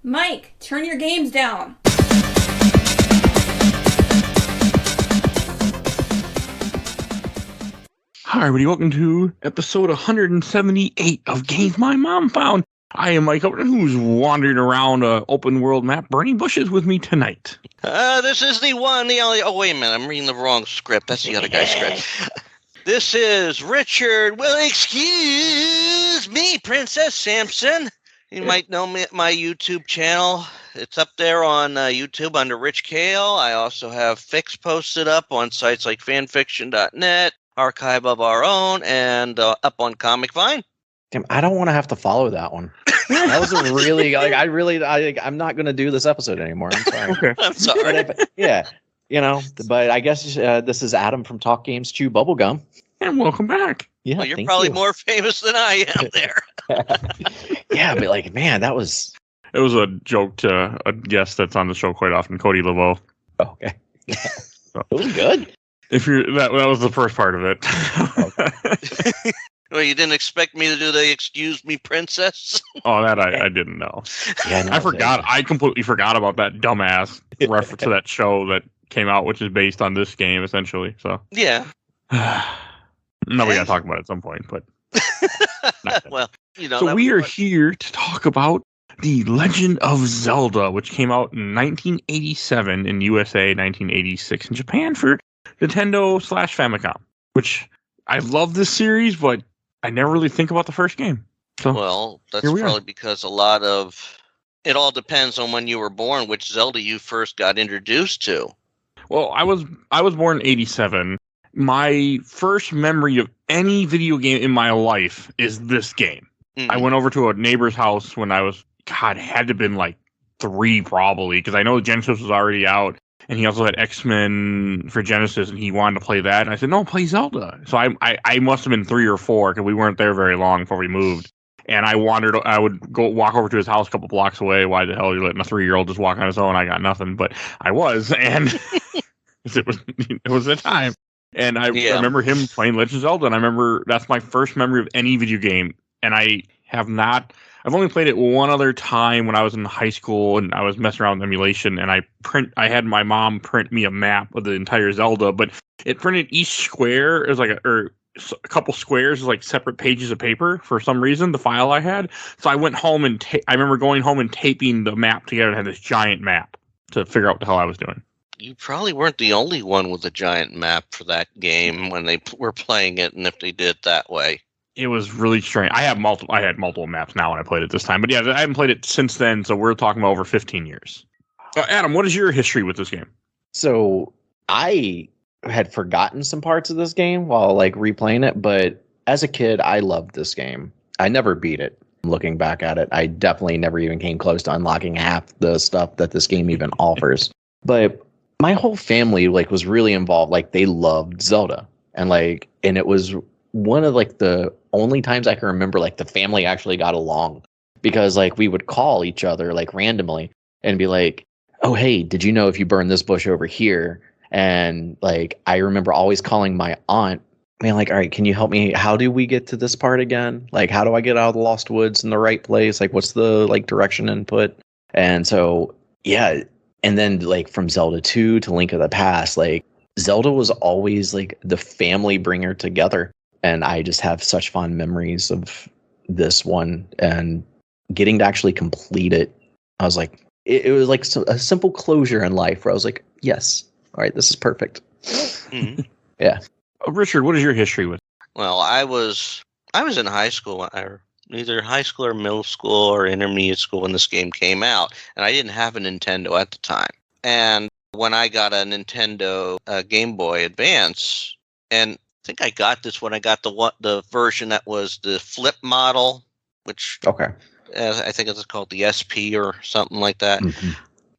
Mike, turn your games down. Hi, everybody. Welcome to episode 178 of Games My Mom Found. I am Mike Albertin, who's wandering around an open world map, burning bushes with me tonight. This is the one, the only... Oh, wait a minute. I'm reading the wrong script. That's the other guy's script. This is Richard. Well, excuse me, Princess Sampson. You might know me at my YouTube channel. It's up there on YouTube under Rich Kale. I also have fics posted up on sites like fanfiction.net, Archive of Our Own, and up on Comic Vine. Damn, I don't want to have to follow that one. That was a really I'm not going to do this episode anymore. I'm sorry. Okay. I'm sorry. But I guess this is Adam from Talk Games Chew Bubblegum. And welcome back. Yeah, Well, you're probably more famous than I am there. Yeah, but like, man, that was... It was a joke to a guest that's on the show quite often, Cody Laveau. Okay. Yeah. So, it was good. If you're that was the first part of it. Okay. Well, you didn't expect me to do the excuse me, princess? Oh, that I didn't know. Yeah, no, I forgot. I completely forgot about that dumbass reference to that show that came out, which is based on this game, essentially. So Yeah. No, we got to talk about it at some point, but Well, you know. so we are here to talk about The Legend of Zelda, which came out in 1987 in USA, 1986 in Japan for Nintendo/Famicom. Which I love this series, but I never really think about the first game. So Well, that's here we probably are. because a lot of it all depends on when you were born, which Zelda you first got introduced to. Well, I was born in 87. My first memory of any video game in my life is this game. Mhm. I went over to a neighbor's house when I was, God, it had to have been like 3 probably, because I know Genesis was already out, and he also had X-Men for Genesis, and he wanted to play that. And I said, no, play Zelda. So I must have been 3 or 4, because we weren't there very long before we moved. And I would go walk over to his house a couple blocks away. Why the hell are you letting a 3-year-old just walk on his own? I got nothing, but I was, and it was the time. And I remember him playing Legend of Zelda, and I remember that's my first memory of any video game. And I've only played it one other time when I was in high school and I was messing around with emulation, and I had my mom print me a map of the entire Zelda, but it printed each square as like a couple squares as like separate pages of paper for some reason, the file I had. So I went home and I remember going home and taping the map together and had this giant map to figure out what the hell I was doing. You probably weren't the only one with a giant map for that game when they were playing it, and if they did it that way. It was really strange. I had multiple maps now when I played it this time, but yeah, I haven't played it since then. So we're talking about over 15 years. Adam, what is your history with this game? So I had forgotten some parts of this game while like replaying it, but as a kid, I loved this game. I never beat it. Looking back at it, I definitely never even came close to unlocking half the stuff that this game even offers. But my whole family like was really involved. Like they loved Zelda, and it was one of like the only times I can remember like the family actually got along, because like we would call each other like randomly and be like, oh, hey, did you know if you burn this bush over here? And like, I remember always calling my aunt, being like, all right, can you help me? How do we get to this part again? Like, how do I get out of the Lost Woods in the right place? Like, what's the like direction input? And so, yeah. And then like from Zelda 2 to Link of the Past, like Zelda was always like the family bringer together. And I just have such fond memories of this one, and getting to actually complete it. I was like, it was like a simple closure in life where I was like, yes, all right, this is perfect. Mhm. Yeah. Richard, what is your history with? Well, I was in high school, or either high school or middle school or intermediate school when this game came out, and I didn't have a Nintendo at the time. And when I got a Nintendo Game Boy Advance, and I think I got this when I got the version that was the flip model, which Okay. I think it's called the SP or something like that. Mm-hmm.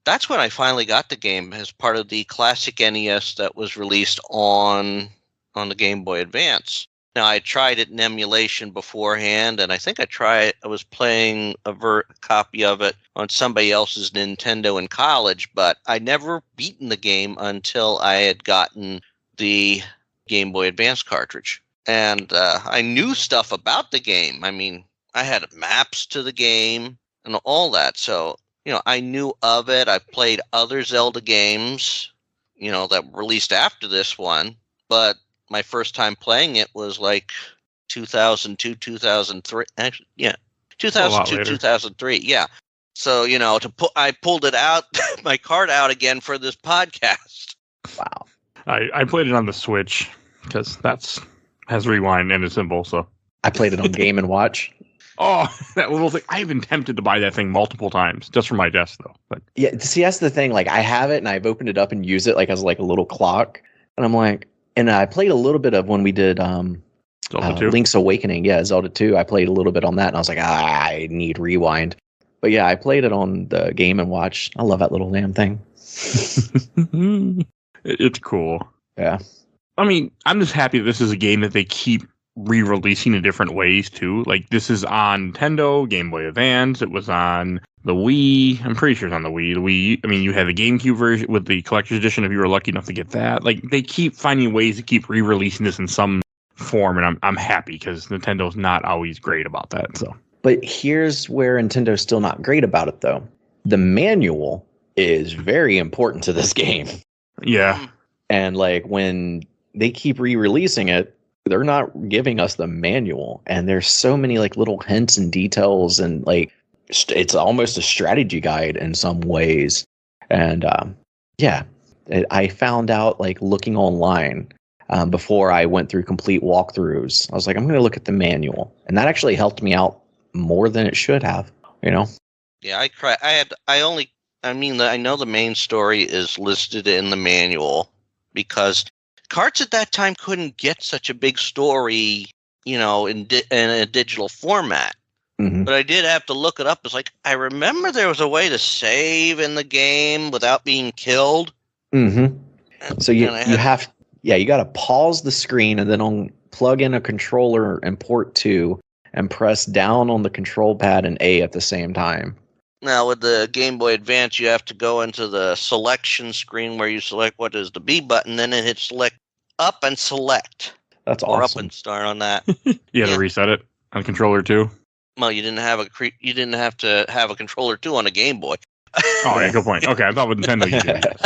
That's when I finally got the game as part of the classic NES that was released on the Game Boy Advance. Now, I tried it in emulation beforehand, and I think I was playing a copy of it on somebody else's Nintendo in college, but I never beaten the game until I had gotten the Game Boy Advance cartridge. And I knew stuff about the game. I mean, I had maps to the game and all that. So, I knew of it. I played other Zelda games, that were released after this one, but my first time playing it was like 2002, 2003. Actually, yeah, A lot 2002, later. 2003. Yeah. So, I pulled it out, my card out again for this podcast. Wow. I played it on the Switch because has rewind and it's simple. So I played it on Game and Watch. oh, that little thing! I've been tempted to buy that thing multiple times just for my desk though. But Yeah, see, that's the thing. Like, I have it and I've opened it up and used it like as like a little clock, and I'm like, and I played a little bit of when we did Zelda 2. Link's Awakening. Yeah, Zelda 2. I played a little bit on that, and I was like, I need rewind. But yeah, I played it on the Game and Watch. I love that little damn thing. It's cool. Yeah. I mean, I'm just happy that this is a game that they keep re-releasing in different ways too. Like this is on Nintendo, Game Boy Advance. It was on the Wii. I'm pretty sure it's on the Wii. The Wii. I mean, you had the GameCube version with the collector's edition if you were lucky enough to get that. Like they keep finding ways to keep re-releasing this in some form, and I'm happy because Nintendo's not always great about that. So, But here's where Nintendo's still not great about it, though. The manual is very important to this game. yeah, And like when they keep re-releasing it, they're not giving us the manual. And there's so many like little hints and details, and like it's almost a strategy guide in some ways. And I found out like looking online before I went through complete walkthroughs. I was like, I'm going to look at the manual, and that actually helped me out more than it should have. Yeah, I cried. I know the main story is listed in the manual because cards at that time couldn't get such a big story, in a digital format. Mm-hmm. But I did have to look it up. It's like, I remember there was a way to save in the game without being killed. Mm-hmm. So you got to pause the screen and then plug in a controller and port 2 and press down on the control pad and A at the same time. Now, with the Game Boy Advance, you have to go into the selection screen where you select what is the B button, then it hits select up and select. That's or awesome. up and start on that. you had to reset it on controller too. Well, you didn't have to have a controller 2 on a Game Boy. Oh, yeah, good point. Okay, I thought with Nintendo you did. Yes.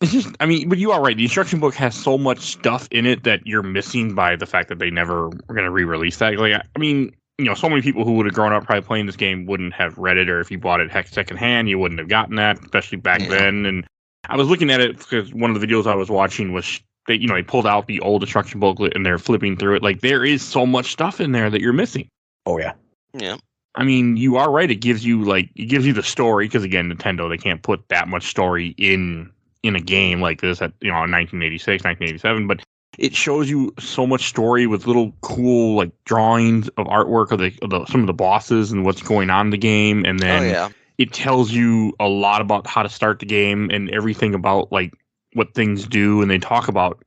It's just, I mean, but you are right. The instruction book has so much stuff in it that you're missing by the fact that they never were going to re-release that. Like, I mean, so many people who would have grown up probably playing this game wouldn't have read it, or if you bought it secondhand, you wouldn't have gotten that, especially back then. And I was looking at it because one of the videos I was watching was they pulled out the old instruction booklet and they're flipping through it. Like, there is so much stuff in there that you're missing. Oh yeah. Yeah. I mean, you are right. It gives you the story because again, Nintendo, they can't put that much story in a game like this at 1986, 1987, but it shows you so much story with little cool like drawings of artwork of some of the bosses and what's going on in the game, and then it tells you a lot about how to start the game and everything about like what things do, and they talk about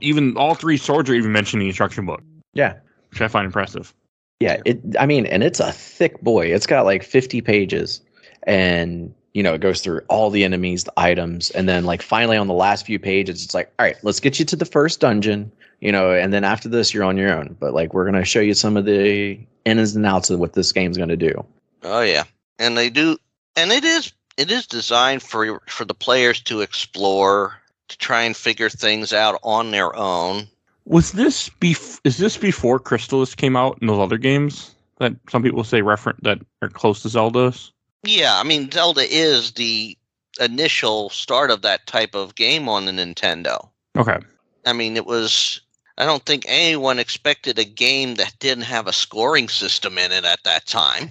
even all 3 swords are even mentioned in the instruction book. Yeah, which I find impressive. Yeah, and it's a thick boy. It's got like 50 pages, and it goes through all the enemies, the items, and then like finally on the last few pages, it's like, all right, let's get you to the first dungeon, and then after this, you're on your own. But like, we're gonna show you some of the ins and outs of what this game's gonna do. Oh yeah, and they do, and it is designed for the players to explore, to try and figure things out on their own. Is this before Crystallis came out in those other games that some people say that are close to Zelda's? Yeah, I mean, Zelda is the initial start of that type of game on the Nintendo. Okay. I mean, I don't think anyone expected a game that didn't have a scoring system in it at that time.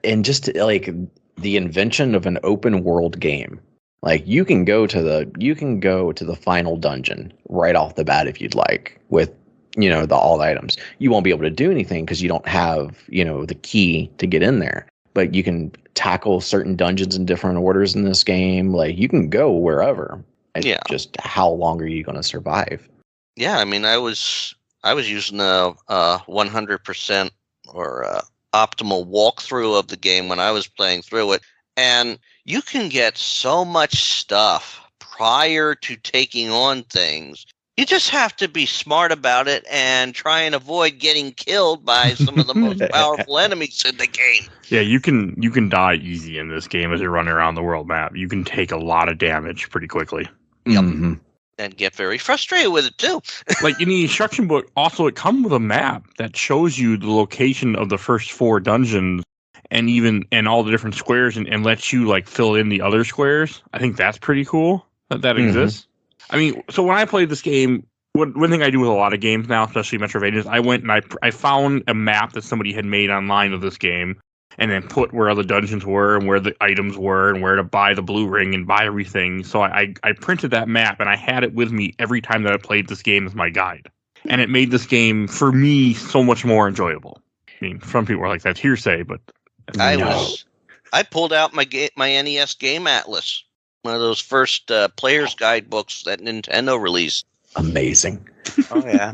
And just like the invention of an open world game. Like you can go to the final dungeon right off the bat if you'd like with all the items. You won't be able to do anything because you don't have the key to get in there. But you can tackle certain dungeons in different orders in this game. Like you can go wherever. It's just how long are you going to survive? Yeah, I mean, I was using a 100% or optimal walkthrough of the game when I was playing through it, and you can get so much stuff prior to taking on things You just have to be smart about it and try and avoid getting killed by some of the most powerful enemies in the game. Yeah, you can die easy in this game as you're running around the world map. You can take a lot of damage pretty quickly. Yep. Mm-hmm. And get very frustrated with it, too. Like in the instruction book, also it comes with a map that shows you the location of the first 4 dungeons and all the different squares and lets you like fill in the other squares. I think that's pretty cool that exists. I mean, so when I played this game, one thing I do with a lot of games now, especially Metroidvanias, I went and I found a map that somebody had made online of this game and then put where all the dungeons were and where the items were and where to buy the blue ring and buy everything. So I printed that map and I had it with me every time that I played this game as my guide. And it made this game, for me, so much more enjoyable. I mean, some people are like, that's hearsay, but... I pulled out my NES Game Atlas. One of those first player's guidebooks that Nintendo released. Amazing. Oh, yeah.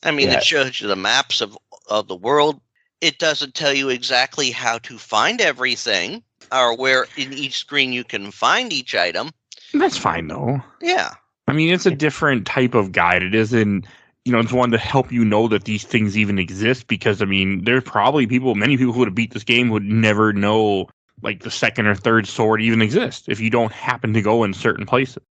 I mean, It shows you the maps of the world. It doesn't tell you exactly how to find everything or where in each screen you can find each item. That's fine, though. Yeah. I mean, it's a different type of guide. It isn't, it's one to help you know that these things even exist because, I mean, there's probably many people who would have beat this game would never know like the second or third sword even exists if you don't happen to go in certain places.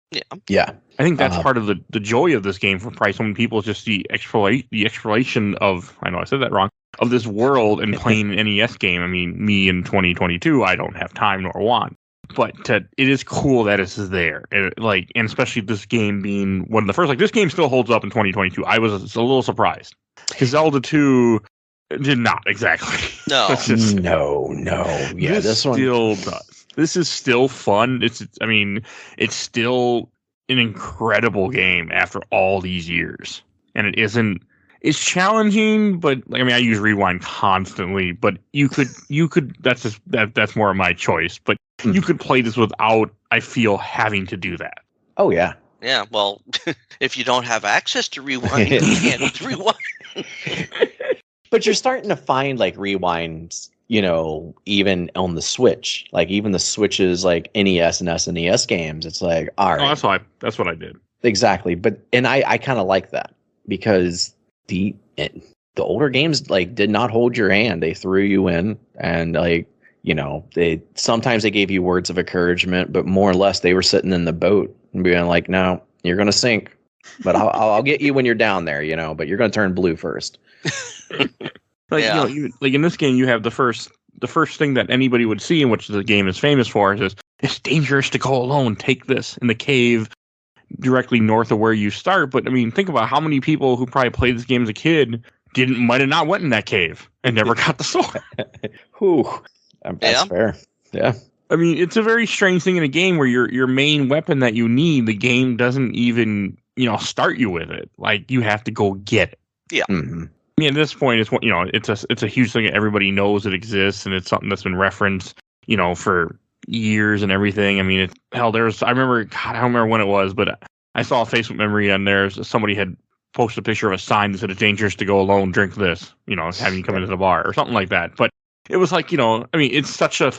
Yeah. I think that's part of the joy of this game for probably so many people is just the exploration of, I know I said that wrong, of this world and playing an NES game. I mean, me in 2022, I don't have time nor want. But it is cool that it's there. And especially this game being one of the first, this game still holds up in 2022. I was a little surprised. Because Zelda 2 did not exactly. No. No. Yeah, this one still does. This is still fun. It's still an incredible game after all these years. And it's challenging, but I use rewind constantly, but you could that's more of my choice, but you could play this without, I feel, having to do that. Oh yeah. Yeah, well, if you don't have access to rewind, you can't rewind. But you're starting to find rewinds, even on the Switch. Even the Switch's NES and SNES games. It's all right. Oh, that's what I did. Exactly. But I kind of like that because the older games did not hold your hand. They threw you in and they sometimes they gave you words of encouragement, but more or less they were sitting in the boat and being like, no, you're going to sink, but I'll get you when you're down there, but you're going to turn blue first. In this game, you have the first thing that anybody would see, in which the game is famous for, is it's dangerous to go alone. Take this in the cave directly north of where you start. But think about how many people who probably played this game as a kid might have not went in that cave and never got the sword. Whew. That's fair. Yeah. It's a very strange thing in a game where your main weapon that you need, the game doesn't even, start you with it. You have to go get it. Yeah. Mm-hmm. At this point, it's a huge thing that everybody knows it exists, and it's something that's been referenced, for years and everything. I don't remember when it was, but I saw a Facebook memory on there. Somebody had posted a picture of a sign that said it's dangerous to go alone, drink this, having you come into the bar or something like that. But it was it's such a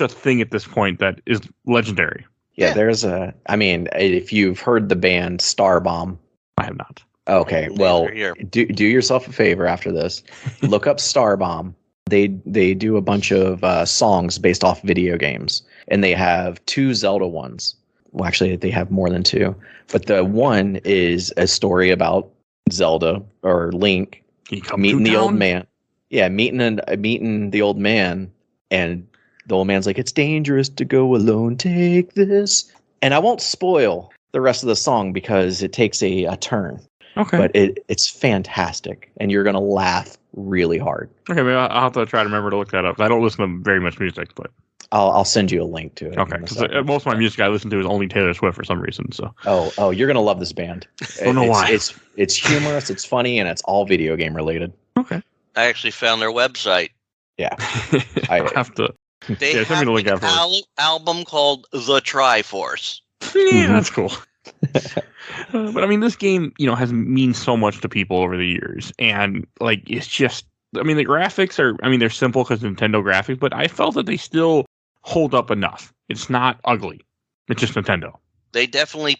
thing at this point that is legendary. Yeah, there's if you've heard the band Starbomb. I have not. Okay, well, do yourself a favor after this. Look up Starbomb. They do a bunch of songs based off video games, and they have 2 Zelda ones. Well, actually, they have more than 2. But the one is a story about Zelda or Link meeting the old man. Yeah, meeting the old man, and the old man's like, "It's dangerous to go alone. Take this." And I won't spoil the rest of the song because it takes a turn. Okay. But it's fantastic, and you're gonna laugh really hard. Okay, maybe I'll have to try to remember to look that up. I don't listen to very much music, but I'll send you a link to it. Okay, because most of my music I listen to is only Taylor Swift for some reason. So. Oh, you're gonna love this band. I don't know why. It's humorous, it's funny, and it's all video game related. Okay. I actually found their website. Yeah. I have to. They have an album called The Triforce. Yeah, that's cool. But this game, has means so much to people over the years, and it's just, the graphics are, they're simple because Nintendo graphics, but I felt that they still hold up enough. It's not ugly. It's just Nintendo. They definitely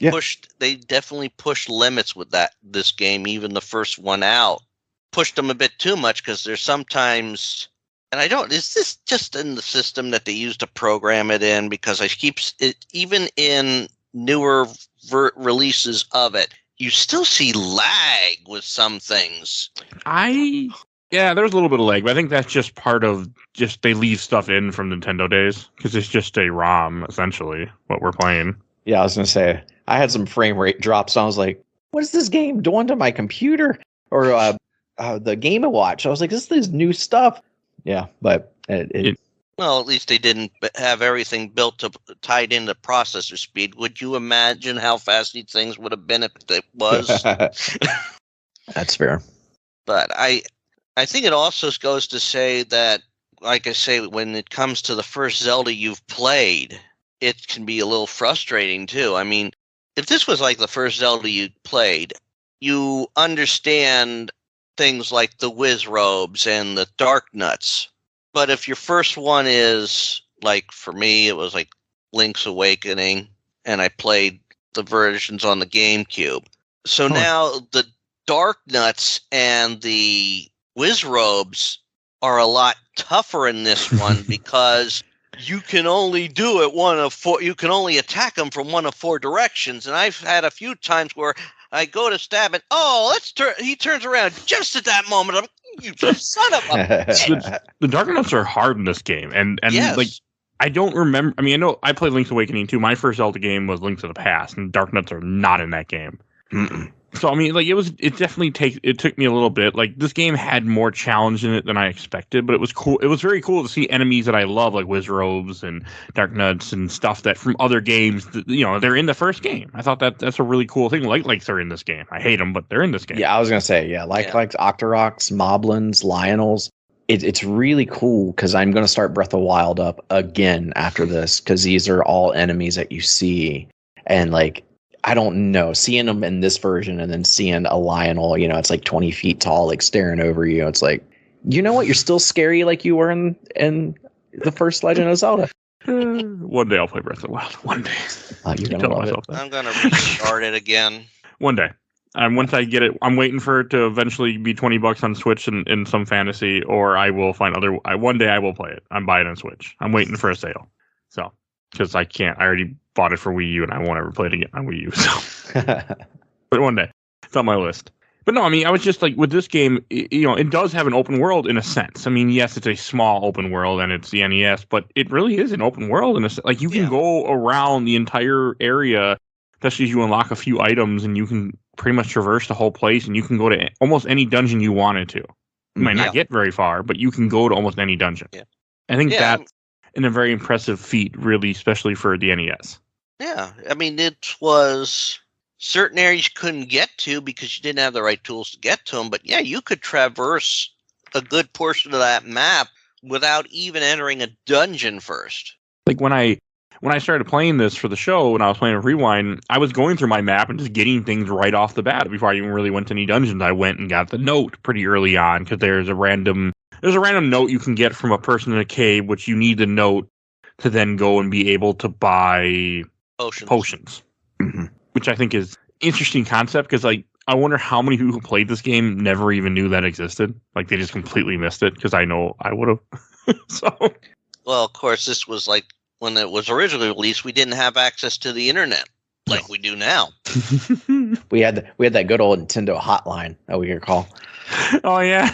pushed limits with this game, even the first one out. Pushed them a bit too much because there's sometimes, and is this just in the system that they use to program it in? Because even in newer releases of it, you still see lag with some things. Yeah, there's a little bit of lag, but I think that's just part of they leave stuff in from Nintendo days because it's just a ROM, essentially, what we're playing. Yeah, I was going to say, I had some frame rate drops. So I was like, what is this game doing to my computer? Or the Game & Watch. I was like, this is new stuff. Yeah, but well, at least they didn't have everything tied into processor speed. Would you imagine how fast these things would have been if it was? That's fair. But I think it also goes to say that, like I say, when it comes to the first Zelda you've played, it can be a little frustrating too. I mean, if this was like the first Zelda you played, you understand things like the whiz robes and the dark nuts. But if your first one is, like for me, it was like Link's Awakening, and I played the versions on the GameCube. So now the dark nuts and the whiz robes are a lot tougher in this one because you can only do it one of four. You can only attack them from one of four directions. And I've had a few times where I go to stab it. Oh, he turns around just at that moment. I'm, you son of a. The dark nuts are hard in this game, and yes. Like I don't remember. I mean, I know I played Link's Awakening too. My first Zelda game was Link to the Past, and dark nuts are not in that game. Mm-mm. So I mean, like it definitely took me a little bit. Like this game had more challenge in it than I expected, but it was cool. It was very cool to see enemies that I love, like Wizrobes and Dark Nuts and stuff that from other games. That, they're in the first game. I thought that's a really cool thing. Like they're in this game. I hate them, but they're in this game. Yeah, I was gonna say like Octoroks, Moblins, Lionels. It's really cool because I'm gonna start Breath of the Wild up again after this because these are all enemies that you see and like. I don't know, seeing them in this version and then seeing a Lionel, it's like 20 feet tall, like staring over you. It's like, you know what? You're still scary like you were in the first Legend of Zelda. One day I'll play Breath of the Wild. One day. You're going to love it. I'm going to restart it again. One day. Once I get it, I'm waiting for it to eventually be $20 on Switch in some fantasy, or I will find one day I will play it. I'm buying it on Switch. I'm waiting for a sale. So, because I already bought it for Wii U and I won't ever play it again on Wii U. So, but one day it's on my list. But no, I mean, I was just like with this game, it does have an open world in a sense. I mean, yes, it's a small open world and it's the NES, but it really is an open world in a sense. Like you can go around the entire area, especially as you unlock a few items, and you can pretty much traverse the whole place, and you can go to almost any dungeon you wanted to. You might not get very far, but you can go to almost any dungeon. Yeah. I think that's a very impressive feat, really, especially for the NES. Yeah, I mean, it was certain areas you couldn't get to because you didn't have the right tools to get to them. But yeah, you could traverse a good portion of that map without even entering a dungeon first. Like when I started playing this for the show, when I was playing with Rewind, I was going through my map and just getting things right off the bat before I even really went to any dungeons. I went and got the note pretty early on because there's a random note you can get from a person in a cave, which you need the note to then go and be able to buy potions. Mm-hmm. Which I think is interesting concept because like I wonder how many people who played this game never even knew that existed. Like they just completely missed it because I know I would have. So, well, of course, this was like when it was originally released, we didn't have access to the internet like we do now. we had that good old Nintendo hotline that we could call. Oh yeah.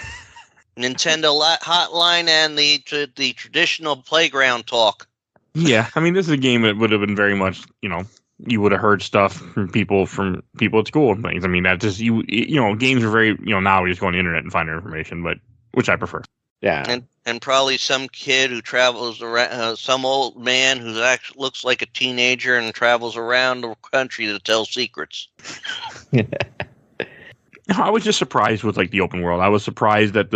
Nintendo hotline and the traditional playground talk. Yeah, I mean, this is a game that would have been very much, you would have heard stuff from people at school and things. I mean, that just games are very, now we just go on the internet and find our information, but which I prefer. Yeah, and probably some kid who travels around, some old man who actually looks like a teenager and travels around the country to tell secrets. I was just surprised with like the open world. I was surprised that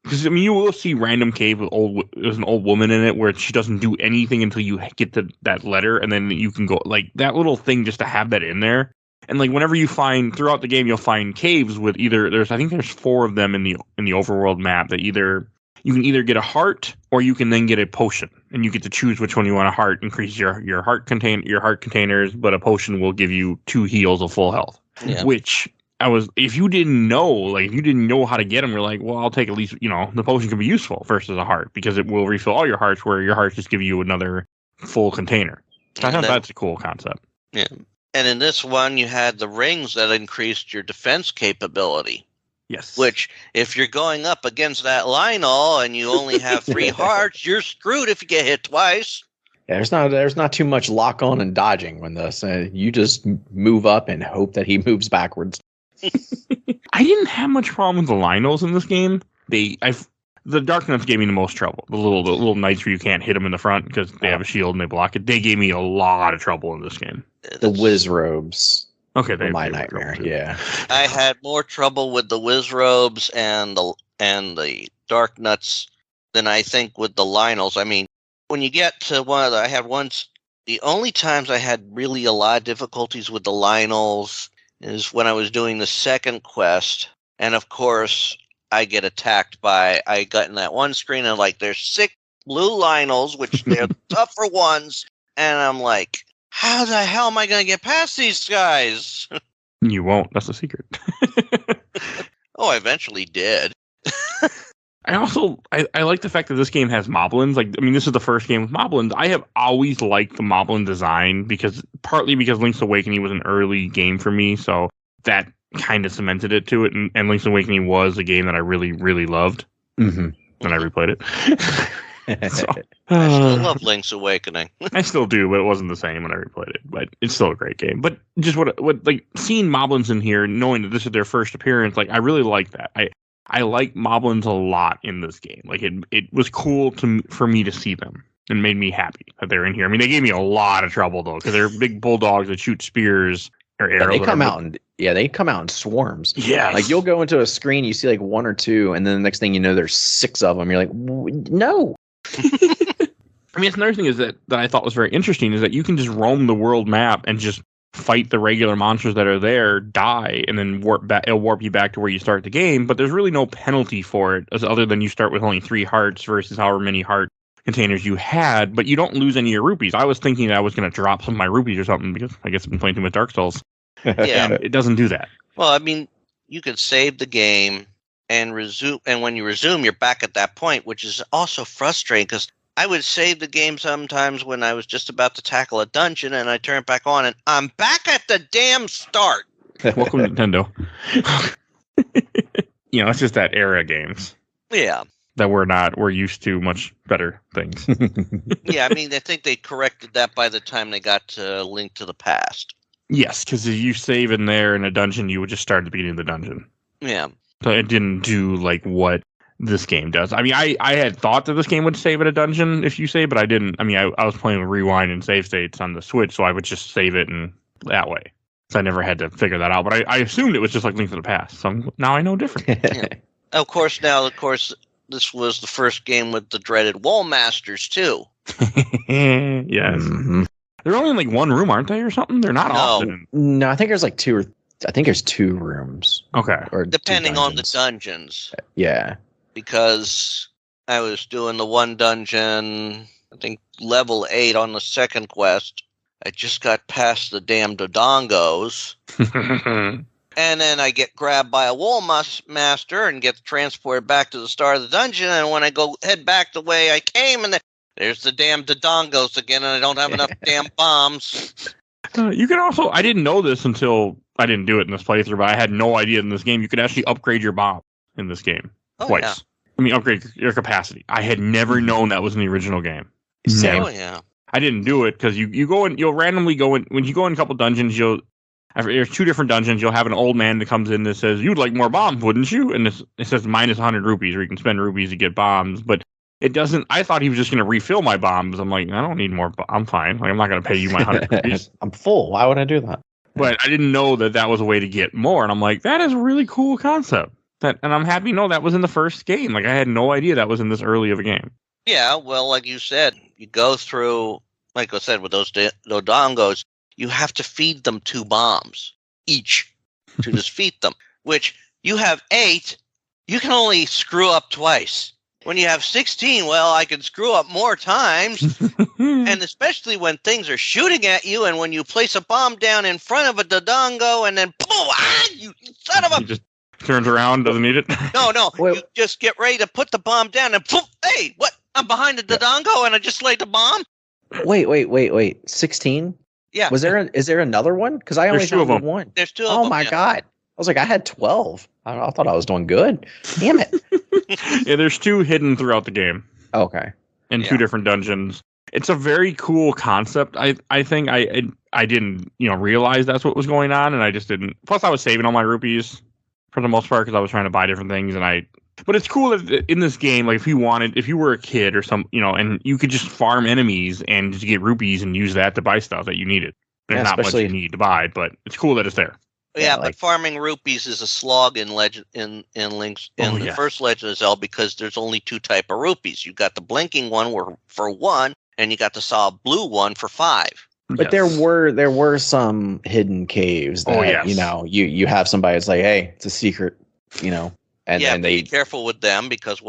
because I mean, you will see random cave with there's an old woman in it where she doesn't do anything until you get to that letter, and then you can go like that little thing just to have that in there. And like whenever you find throughout the game, you'll find caves with I think there's 4 of them in the overworld map that you can either get a heart or you can then get a potion and you get to choose which one you want to heart. Increase your heart containers, but a potion will give you 2 heals of full health. Yeah. Which if you didn't know how to get them, you're like, well, I'll take at least, the potion can be useful versus a heart because it will refill all your hearts, where your hearts just give you another full container. I thought that's a cool concept. Yeah. And in this one, you had the rings that increased your defense capability. Yes. Which, if you're going up against that Lionel and you only have 3 hearts, you're screwed if you get hit twice. Yeah, there's not too much lock on and dodging when this. You just move up and hope that he moves backwards. I didn't have much problem with the Lionels in this game. The Dark Knights gave me the most trouble. The little knights where you can't hit them in the front because they have a shield and they block it. They gave me a lot of trouble in this game. The whiz robes. Okay, they my nightmare. Yeah, I had more trouble with the whiz robes and the Dark Nuts than I think with the Lionels. I mean, when you get to the only times I had really a lot of difficulties with the Lionels is when I was doing the second quest, and of course I get attacked I got in that one screen and there's 6 blue Lionels, which they're the tougher ones, and I'm like, how the hell am I going to get past these guys? You won't. That's the secret. Oh, I eventually did. I like the fact that this game has moblins. This is the first game with moblins. I have always liked the moblin design partly because Link's Awakening was an early game for me, so that kind of cemented it to it. And Link's Awakening was a game that I really, really loved. Mm-hmm. And I replayed it. So, I still love Link's Awakening. I still do, but it wasn't the same when I replayed it. But it's still a great game. But just what seeing moblins in here, knowing that this is their first appearance, I really like that. I like moblins a lot in this game. It was cool for me to see them and made me happy that they're in here. I mean, they gave me a lot of trouble though because they're big bulldogs that shoot spears or arrows. They come out in swarms. Yeah, you'll go into a screen, you see 1 or 2, and then the next thing you know, there's 6 of them. You're like, no. It's another thing is that I thought was very interesting is that you can just roam the world map and just fight the regular monsters that are there, die, and then it'll warp you back to where you start the game. But there's really no penalty for it, other than you start with only 3 hearts versus however many heart containers you had. But you don't lose any of your rupees. I was thinking that I was going to drop some of my rupees or something because I guess I've been playing too much Dark Souls. Yeah, it doesn't do that. Well, you could save the game and resume, and when you resume, you're back at that point, which is also frustrating because I would save the game sometimes when I was just about to tackle a dungeon, and I turn it back on, and I'm back at the damn start. Welcome to Nintendo. It's just that era of games. Yeah. That we're used to much better things. Yeah, I think they corrected that by the time they got to Link to the Past. Yes, because if you save in there in a dungeon, you would just start at the beginning of the dungeon. Yeah. So it didn't do what this game does. I had thought that this game would save at a dungeon if you save, but I didn't. I was playing with rewind and save states on the Switch, so I would just save it and that way. So I never had to figure that out. But I assumed it was just like Link to the Past. So now I know different. Yeah. Of course, this was the first game with the dreaded Wall Masters too. Yes. Mm-hmm. They're only in 1 room, aren't they, or something? They're not often. No, I think there's 2 I think there's 2 rooms. Okay. Or depending on the dungeons. Yeah. Because I was doing the one dungeon, I think level 8 on the second quest. I just got past the damn Dodongos. And then I get grabbed by a wall master and get transported back to the start of the dungeon. And when I head back the way I came, and there's the damn Dodongos again, and I don't have enough damn bombs. You can also, I didn't know this until I didn't do it in this playthrough, but I had no idea in this game you could actually upgrade your bomb in this game twice. Yeah. Upgrade your capacity. I had never known that was in the original game. Same. Oh, yeah. I didn't do it because you go in, you'll randomly go in, when you go in a couple dungeons, there's 2 different dungeons, you'll have an old man that comes in that says, you'd like more bombs, wouldn't you? And it says minus 100 rupees, or you can spend rupees to get bombs, but it doesn't. I thought he was just going to refill my bombs. I'm like, I don't need more. I'm fine. I'm not going to pay you my 100 rupees. I'm full. Why would I do that? But I didn't know that was a way to get more. And I'm like, that is a really cool concept. And I'm happy to know that was in the first game. I had no idea that was in this early of a game. Yeah, well, like you said, you go through, like I said, with those Dodongos, you have to feed them 2 bombs each to just feed them, which you have 8. You can only screw up twice. When you have 16, well, I can screw up more times. And especially when things are shooting at you, and when you place a bomb down in front of a Dodongo, and then boom, you son of a... He just turns around, doesn't need it. No, Wait. you just get ready to put the bomb down, and boom, hey, what? I'm behind the Dodongo, and I just laid the bomb? Wait. 16? Yeah. Is there another one? Because I only There's two of found them. one. There's 2 of Oh them. my yeah. God. I was like, I had 12. I thought I was doing good. Damn it. Yeah, there's 2 hidden throughout the game Okay. in 2 different dungeons. It's a very cool concept. I think I didn't realize that's what was going on, and I just didn't. Plus, I was saving all my rupees for the most part because I was trying to buy different things, But it's cool that in this game, like if you were a kid or and you could just farm enemies and just get rupees and use that to buy stuff that you needed. There's not much you need to buy, but it's cool that it's there. Yeah, like- but farming rupees is a slog in Legend in Link's the first Legend of Zelda, because there's only 2 type of rupees. You got the blinking one for 1, and you got the solid blue one for 5. But there were some hidden caves that you have somebody that's like, hey, it's a secret, and then be careful with them, because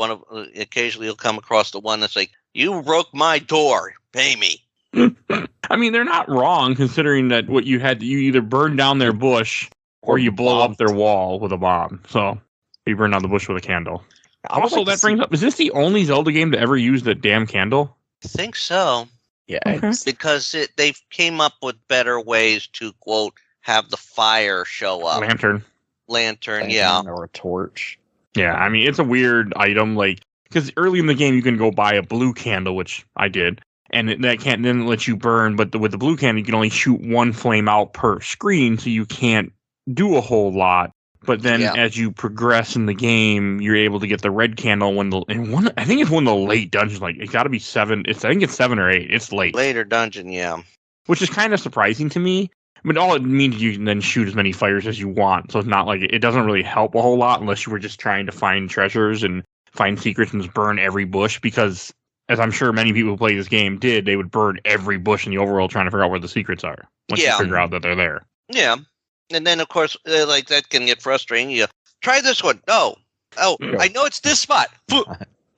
occasionally you'll come across the one that's like, you broke my door, pay me. I mean, they're not wrong considering that what you either burn down their bush or you blow up their wall with a bomb. So you burn down the bush with a candle. Also, that brings up, is this the only Zelda game to ever use the damn candle? I think so. Yeah, Okay. Because they came up with better ways to, quote, have the fire show up. Lantern, yeah. Or a torch. Yeah, I mean, it's a weird item, because early in the game you can go buy a blue candle, which I did, and that can't then let you burn, but with the blue candle you can only shoot 1 flame out per screen, so you can't do a whole lot. But then as you progress in the game, you're able to get the red candle I think it's one of the late dungeons, it's got to be 7, I think it's 7 or 8, it's late. Later dungeon, yeah. Which is kind of surprising to me. I mean, all it means is you can then shoot as many fires as you want. So it's not like it doesn't really help a whole lot unless you were just trying to find treasures and find secrets and just burn every bush. Because, as I'm sure many people who play this game did, they would burn every bush in the overworld trying to figure out where the secrets are. Once you figure out that they're there. Yeah. And then, of course, that can get frustrating. You try this one. No. Oh, I know it's this spot.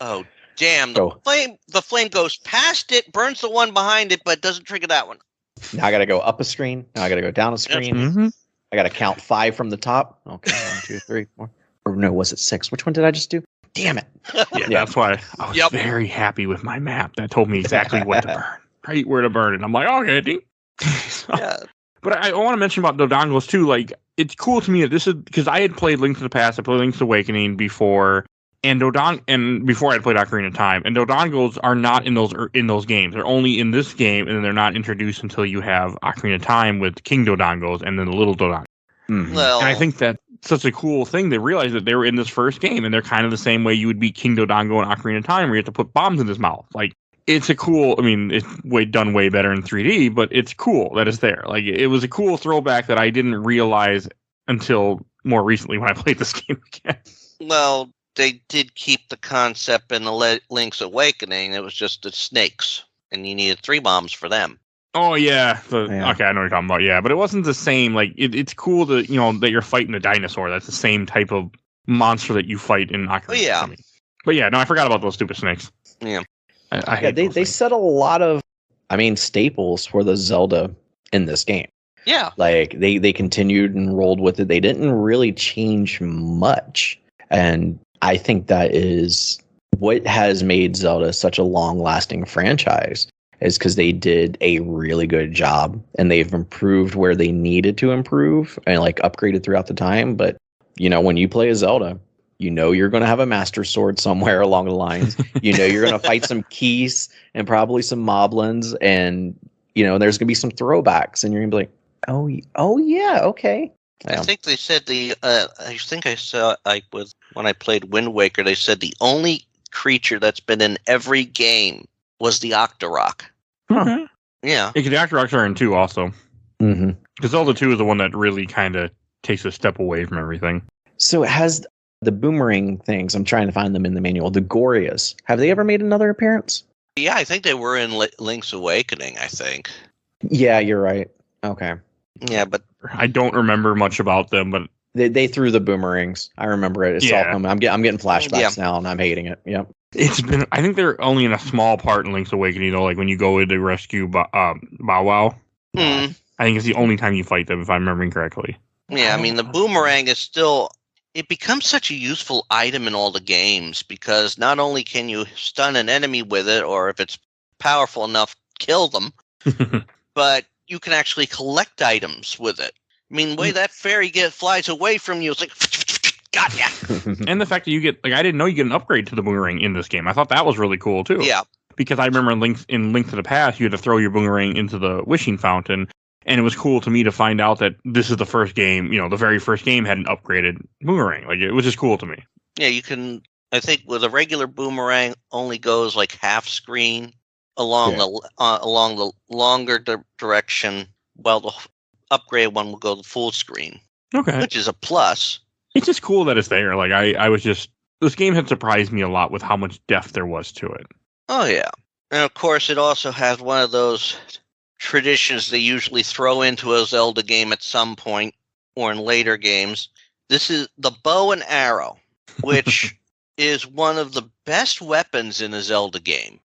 Oh, damn. The flame goes past it, burns the one behind it, but doesn't trigger that one. Now I got to go up a screen. Now I got to go down a screen. Mm-hmm. I got to count 5 from the top. Okay, 1, 2, 3, 4. Or no, was it 6? Which one did I just do? Damn it. Yeah, that's why I was very happy with my map. That told me exactly what to burn. Right where to burn it. I'm like, okay. But I want to mention about Dodongos too. It's cool to me that this is, because I had played Link to the Past, I played Link's Awakening before, and before I had played Ocarina of Time, and Dodongos are not in those games. They're only in this game, and then they're not introduced until you have Ocarina of Time with King Dodongos and then the Little Dodongos. Mm-hmm. Well, and I think that's such a cool thing. They realize that they were in this first game, and they're kind of the same way you would beat King Dodongo in Ocarina of Time, where you have to put bombs in his mouth. It's a cool, I mean, it's done way better in 3D, but it's cool that it's there. It was a cool throwback that I didn't realize until more recently when I played this game again. Well, they did keep the concept in the Link's Awakening. It was just the snakes, and you needed 3 bombs for them. Oh, yeah. Okay, I know what you're talking about. Yeah, but it wasn't the same. It's cool that, that you're fighting a dinosaur. That's the same type of monster that you fight in Ocarina. Oh, yeah. But yeah, no, I forgot about those stupid snakes. Yeah. I hate they set a lot of, staples for the Zelda in this game. Yeah. They continued and rolled with it. They didn't really change much. And I think that is what has made Zelda such a long-lasting franchise, is because they did a really good job, and they've improved where they needed to improve and upgraded throughout the time. But, when you play a Zelda, you're going to have a Master Sword somewhere along the lines. You're going to fight some Keys and probably some Moblins, and, there's going to be some throwbacks, and you're going to be like, oh yeah, okay. I think they said I think I saw, when I played Wind Waker, they said the only creature that's been in every game was the Octorok. Huh. Yeah. The Octoroks are in 2 also. Mm-hmm. Because Zelda 2 is the one that really kind of takes a step away from everything. So it has the boomerang things. I'm trying to find them in the manual. The Gorias. Have they ever made another appearance? Yeah, I think they were in Link's Awakening, I think. Yeah, you're right. Okay. Yeah, but I don't remember much about them, but they threw the boomerangs. I remember it. It's all coming. I'm getting flashbacks now, and I'm hating it. Yep. I think they're only in a small part in Link's Awakening, though, like when you go to rescue Bow Wow. Hmm. I think it's the only time you fight them, if I'm remembering correctly. Yeah, I mean, the boomerang is still... It becomes such a useful item in all the games because not only can you stun an enemy with it, or if it's powerful enough, kill them, but you can actually collect items with it. I mean, the way that fairy flies away from you, it's like, gotcha! And the fact that you get, like, I didn't know you get an upgrade to the boomerang in this game. I thought that was really cool, too. Yeah. Because I remember in Link to the Past, you had to throw your boomerang into the wishing fountain, and it was cool to me to find out that this is the first game, the very first game had an upgraded boomerang. Like, it was just cool to me. Yeah, you can, I think with a regular boomerang, only goes like half screen along the longer direction, while the upgrade one will go the full screen. Okay. Which is a plus. It's just cool that it's there. Like, I was just, this game had surprised me a lot with how much depth there was to it. Oh, yeah. And of course, it also has one of those traditions they usually throw into a Zelda game at some point or in later games. This is the bow and arrow, which is one of the best weapons in a Zelda game.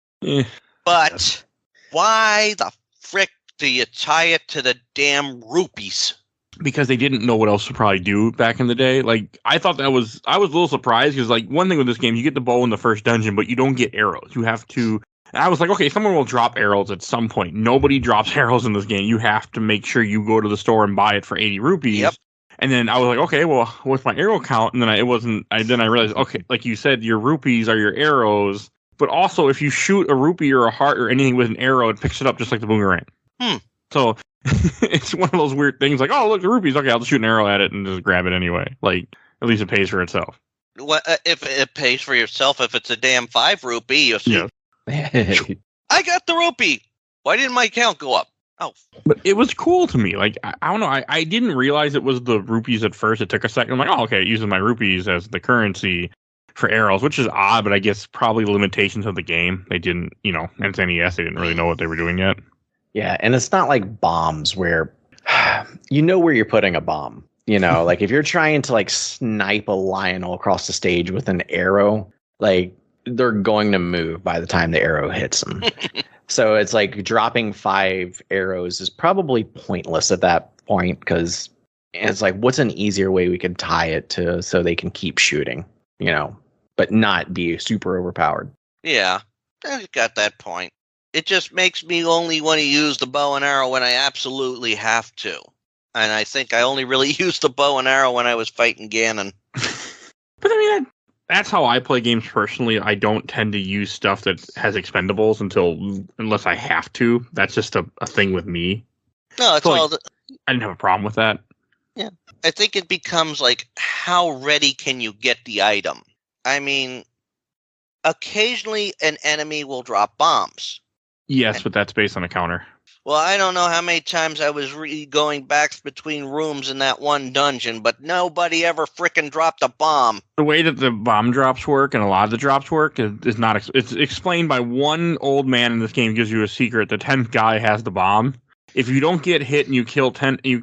But why the frick do you tie it to the damn rupees? Because they didn't know what else to probably do back in the day. Like, I was a little surprised because, like, one thing with this game, you get the bow in the first dungeon, but you don't get arrows. You have to. And I was like, okay, someone will drop arrows at some point. Nobody drops arrows in this game. You have to make sure you go to the store and buy it for 80 rupees. Yep. And then I was like, okay, well, what's my arrow count? And then I realized, okay, like you said, your rupees are your arrows. But also, if you shoot a rupee or a heart or anything with an arrow, it picks it up just like the boomerang. So it's one of those weird things like, oh, look, the rupees. Okay, I'll just shoot an arrow at it and just grab it anyway. Like, at least it pays for itself. What if it pays for yourself if it's a damn 5 rupee? You see, Yeah. I got the rupee. Why didn't my count go up? Oh. But it was cool to me. Like, I don't know. I didn't realize it was the rupees at first. It took a second. I'm like, oh, okay, it uses my rupees as the currency for arrows, which is odd, but I guess probably limitations of the game. They didn't, and it's NES, they didn't really know what they were doing yet. Yeah, and it's not like bombs where you know where you're putting a bomb. Like if you're trying to like snipe a Lionel across the stage with an arrow, like they're going to move by the time the arrow hits them. So it's like dropping 5 arrows is probably pointless at that point because it's like, what's an easier way we could tie it to so they can keep shooting, but not be super overpowered. Yeah, I got that point. It just makes me only want to use the bow and arrow when I absolutely have to. And I think I only really used the bow and arrow when I was fighting Ganon. But I mean, that's how I play games personally. I don't tend to use stuff that has expendables unless I have to. That's just a thing with me. No, it's so, all... I didn't have a problem with that. Yeah. I think it becomes like, how ready can you get the item? I mean, occasionally an enemy will drop bombs. Yes, but that's based on a counter. Well, I don't know how many times I was going back between rooms in that one dungeon, but nobody ever frickin' dropped a bomb. The way that the bomb drops work and a lot of the drops work is not. It's explained by one old man in this game. Gives you a secret. The 10th guy has the bomb. If you don't get hit and you kill 10, you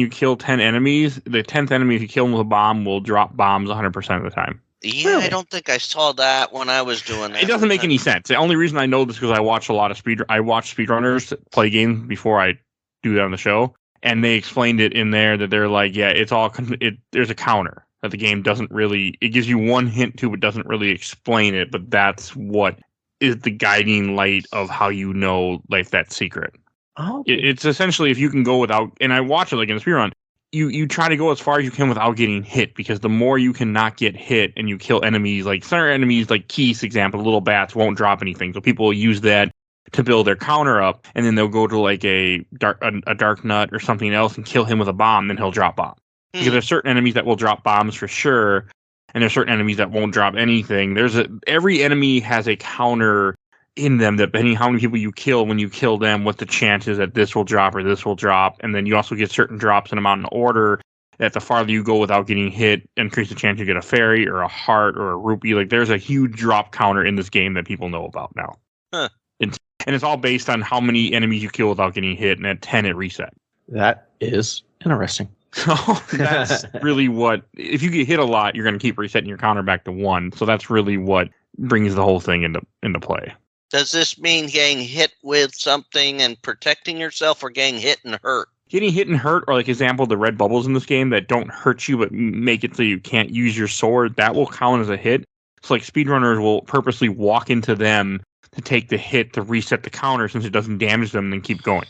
kill 10 enemies. The 10th enemy, if you kill them with a bomb, will drop bombs 100% of the time. Yeah, really? I don't think I saw that when I was doing that. It doesn't make any sense. The only reason I know this is because I watch a lot of speedrunners play games before I do that on the show, and they explained it in there that they're like, yeah, there's a counter that the game doesn't really. It gives you one hint to, but doesn't really explain it. But that's what is the guiding light of how you know, like, that secret. Oh, It's essentially if you can go without, and I watch it like in a speedrun. You try to go as far as you can without getting hit, because the more you can not get hit and you kill enemies, like certain enemies, like Keith, example, little bats won't drop anything. So people will use that to build their counter up, and then they'll go to like a dark nut or something else and kill him with a bomb, then he'll drop bomb. Because there's certain enemies that will drop bombs for sure, and there's certain enemies that won't drop anything. Every enemy has a counter in them, depending how many people you kill. When you kill them, what the chances that this will drop or this will drop. And then you also get certain drops in amount in order that the farther you go without getting hit, increase the chance you get a fairy or a heart or a rupee. Like, there's a huge drop counter in this game that people know about now. Huh. And it's all based on how many enemies you kill without getting hit, and at 10 it reset. That is interesting. So that's really what, if you get hit a lot, you're going to keep resetting your counter back to 1. So that's really what brings the whole thing into play. Does this mean getting hit with something and protecting yourself, or getting hit and hurt? Getting hit and hurt, or like example, the red bubbles in this game that don't hurt you but make it so you can't use your sword, that will count as a hit. So like speedrunners will purposely walk into them to take the hit to reset the counter since it doesn't damage them and then keep going.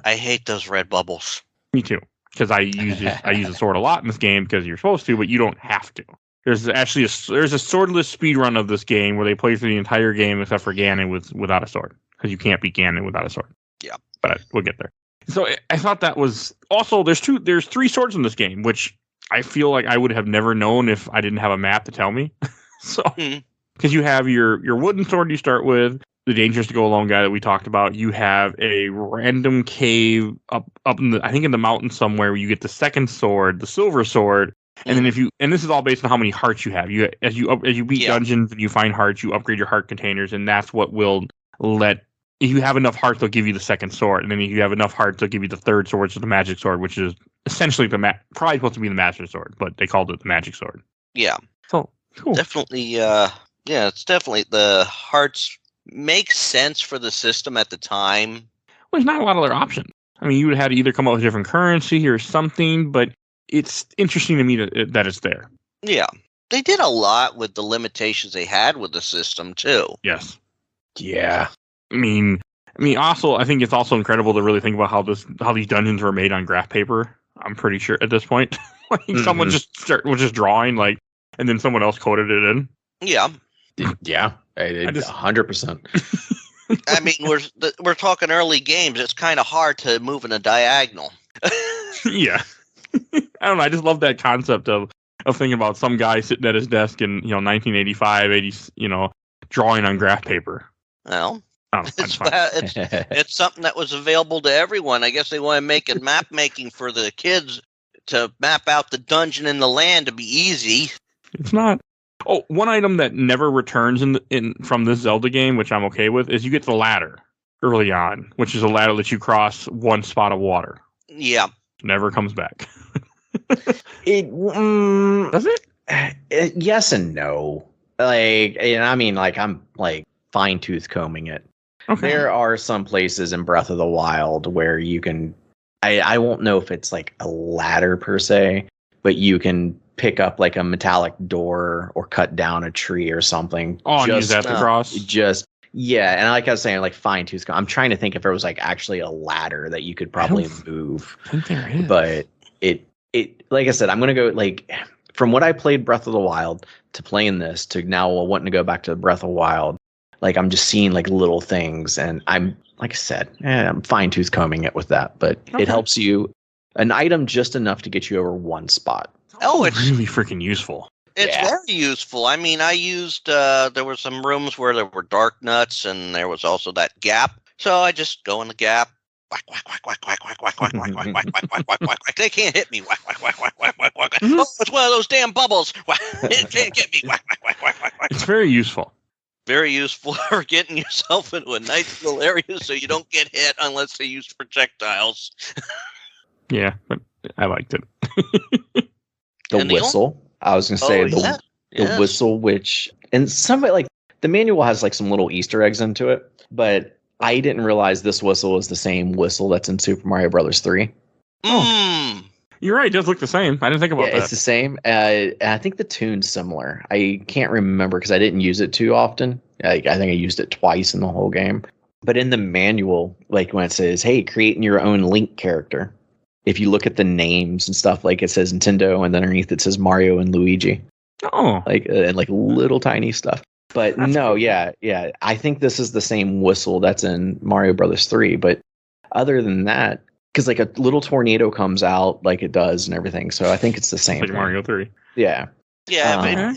I hate those red bubbles. Me too, because I use a sword a lot in this game because you're supposed to, but you don't have to. There's actually there's a swordless speedrun of this game where they play through the entire game except for Ganon without a sword, because you can't beat Ganon without a sword. Yeah, but we'll get there. So I thought that was also there's 3 swords in this game, which I feel like I would have never known if I didn't have a map to tell me. So because you have your wooden sword you start with, the dangerous to go alone guy that we talked about. You have a random cave up in I think in the mountain somewhere where you get the second sword, the silver sword. And then and this is all based on how many hearts you have. As you beat dungeons and you find hearts, you upgrade your heart containers, and that's what will if you have enough hearts, they'll give you the second sword, and then if you have enough hearts, they'll give you the third sword, which is the magic sword, which is essentially probably supposed to be the master sword, but they called it the magic sword. Yeah. So cool. Definitely. It's definitely the hearts make sense for the system at the time. Well, there's not a lot of other options. I mean, you would have to either come up with a different currency or something, but it's interesting to me that it's there. Yeah. They did a lot with the limitations they had with the system, too. Yes. Yeah. I mean, also, I think it's also incredible to really think about how these dungeons were made on graph paper. I'm pretty sure at this point, like someone was just drawing, like, and then someone else coded it in. Yeah. Yeah. 100%. I mean, we're talking early games. It's kind of hard to move in a diagonal. Yeah. I don't know. I just love that concept of thinking about some guy sitting at his desk in 1985, 80, drawing on graph paper. Well, it's something that was available to everyone. I guess they want to make it map making for the kids to map out the dungeon and the land to be easy. It's not. Oh, one item that never returns from this Zelda game, which I'm okay with, is you get the ladder early on, which is a ladder that you cross one spot of water. Yeah. Never comes back. Does it? Yes and no. I'm like fine tooth combing it. Okay. There are some places in Breath of the Wild where you can. I won't know if it's like a ladder per se, but you can pick up like a metallic door or cut down a tree or something. Oh, and use that to cross. Yeah, and like I was saying, like fine tooth comb. I'm trying to think if there was like actually a ladder that you could probably move. I think there is, but it like I said, I'm gonna go like from what I played Breath of the Wild to playing this to now wanting to go back to Breath of the Wild. Like I'm just seeing like little things, and I'm like I said, I'm fine tooth combing it with that, but it helps you an item just enough to get you over one spot. Oh, it's really freaking useful. It's very useful. I mean, I used there were some rooms where there were dark nuts, and there was also that gap. So I just go in the gap. Whack whack whack whack whack whack whack whack whack whack whack whack whack whack whack. They can't hit me. Whack whack whack whack whack whack whack. Oh, it's one of those damn bubbles. It can't get me. Whack whack whack whack whack whack. It's very useful. Very useful for getting yourself into a nice little area so you don't get hit unless they use projectiles. Yeah, but I liked it. The whistle. I was going to say the whistle, which and somebody like the manual has like some little Easter eggs into it, but I didn't realize this whistle is the same whistle that's in Super Mario Brothers 3. Oh, you're right. It does look the same. I didn't think about that. It's the same. I think the tune's similar. I can't remember because I didn't use it too often. I think I used it twice in the whole game. But in the manual, like when it says, "Hey, creating your own Link character," if you look at the names and stuff, like it says Nintendo, and then underneath it says Mario and Luigi. Oh, and like little tiny stuff. But that's cool. Yeah. I think this is the same whistle that's in Mario Brothers 3. But other than that, because like a little tornado comes out like it does and everything, so I think it's the same. Like Mario 3. Yeah. Yeah.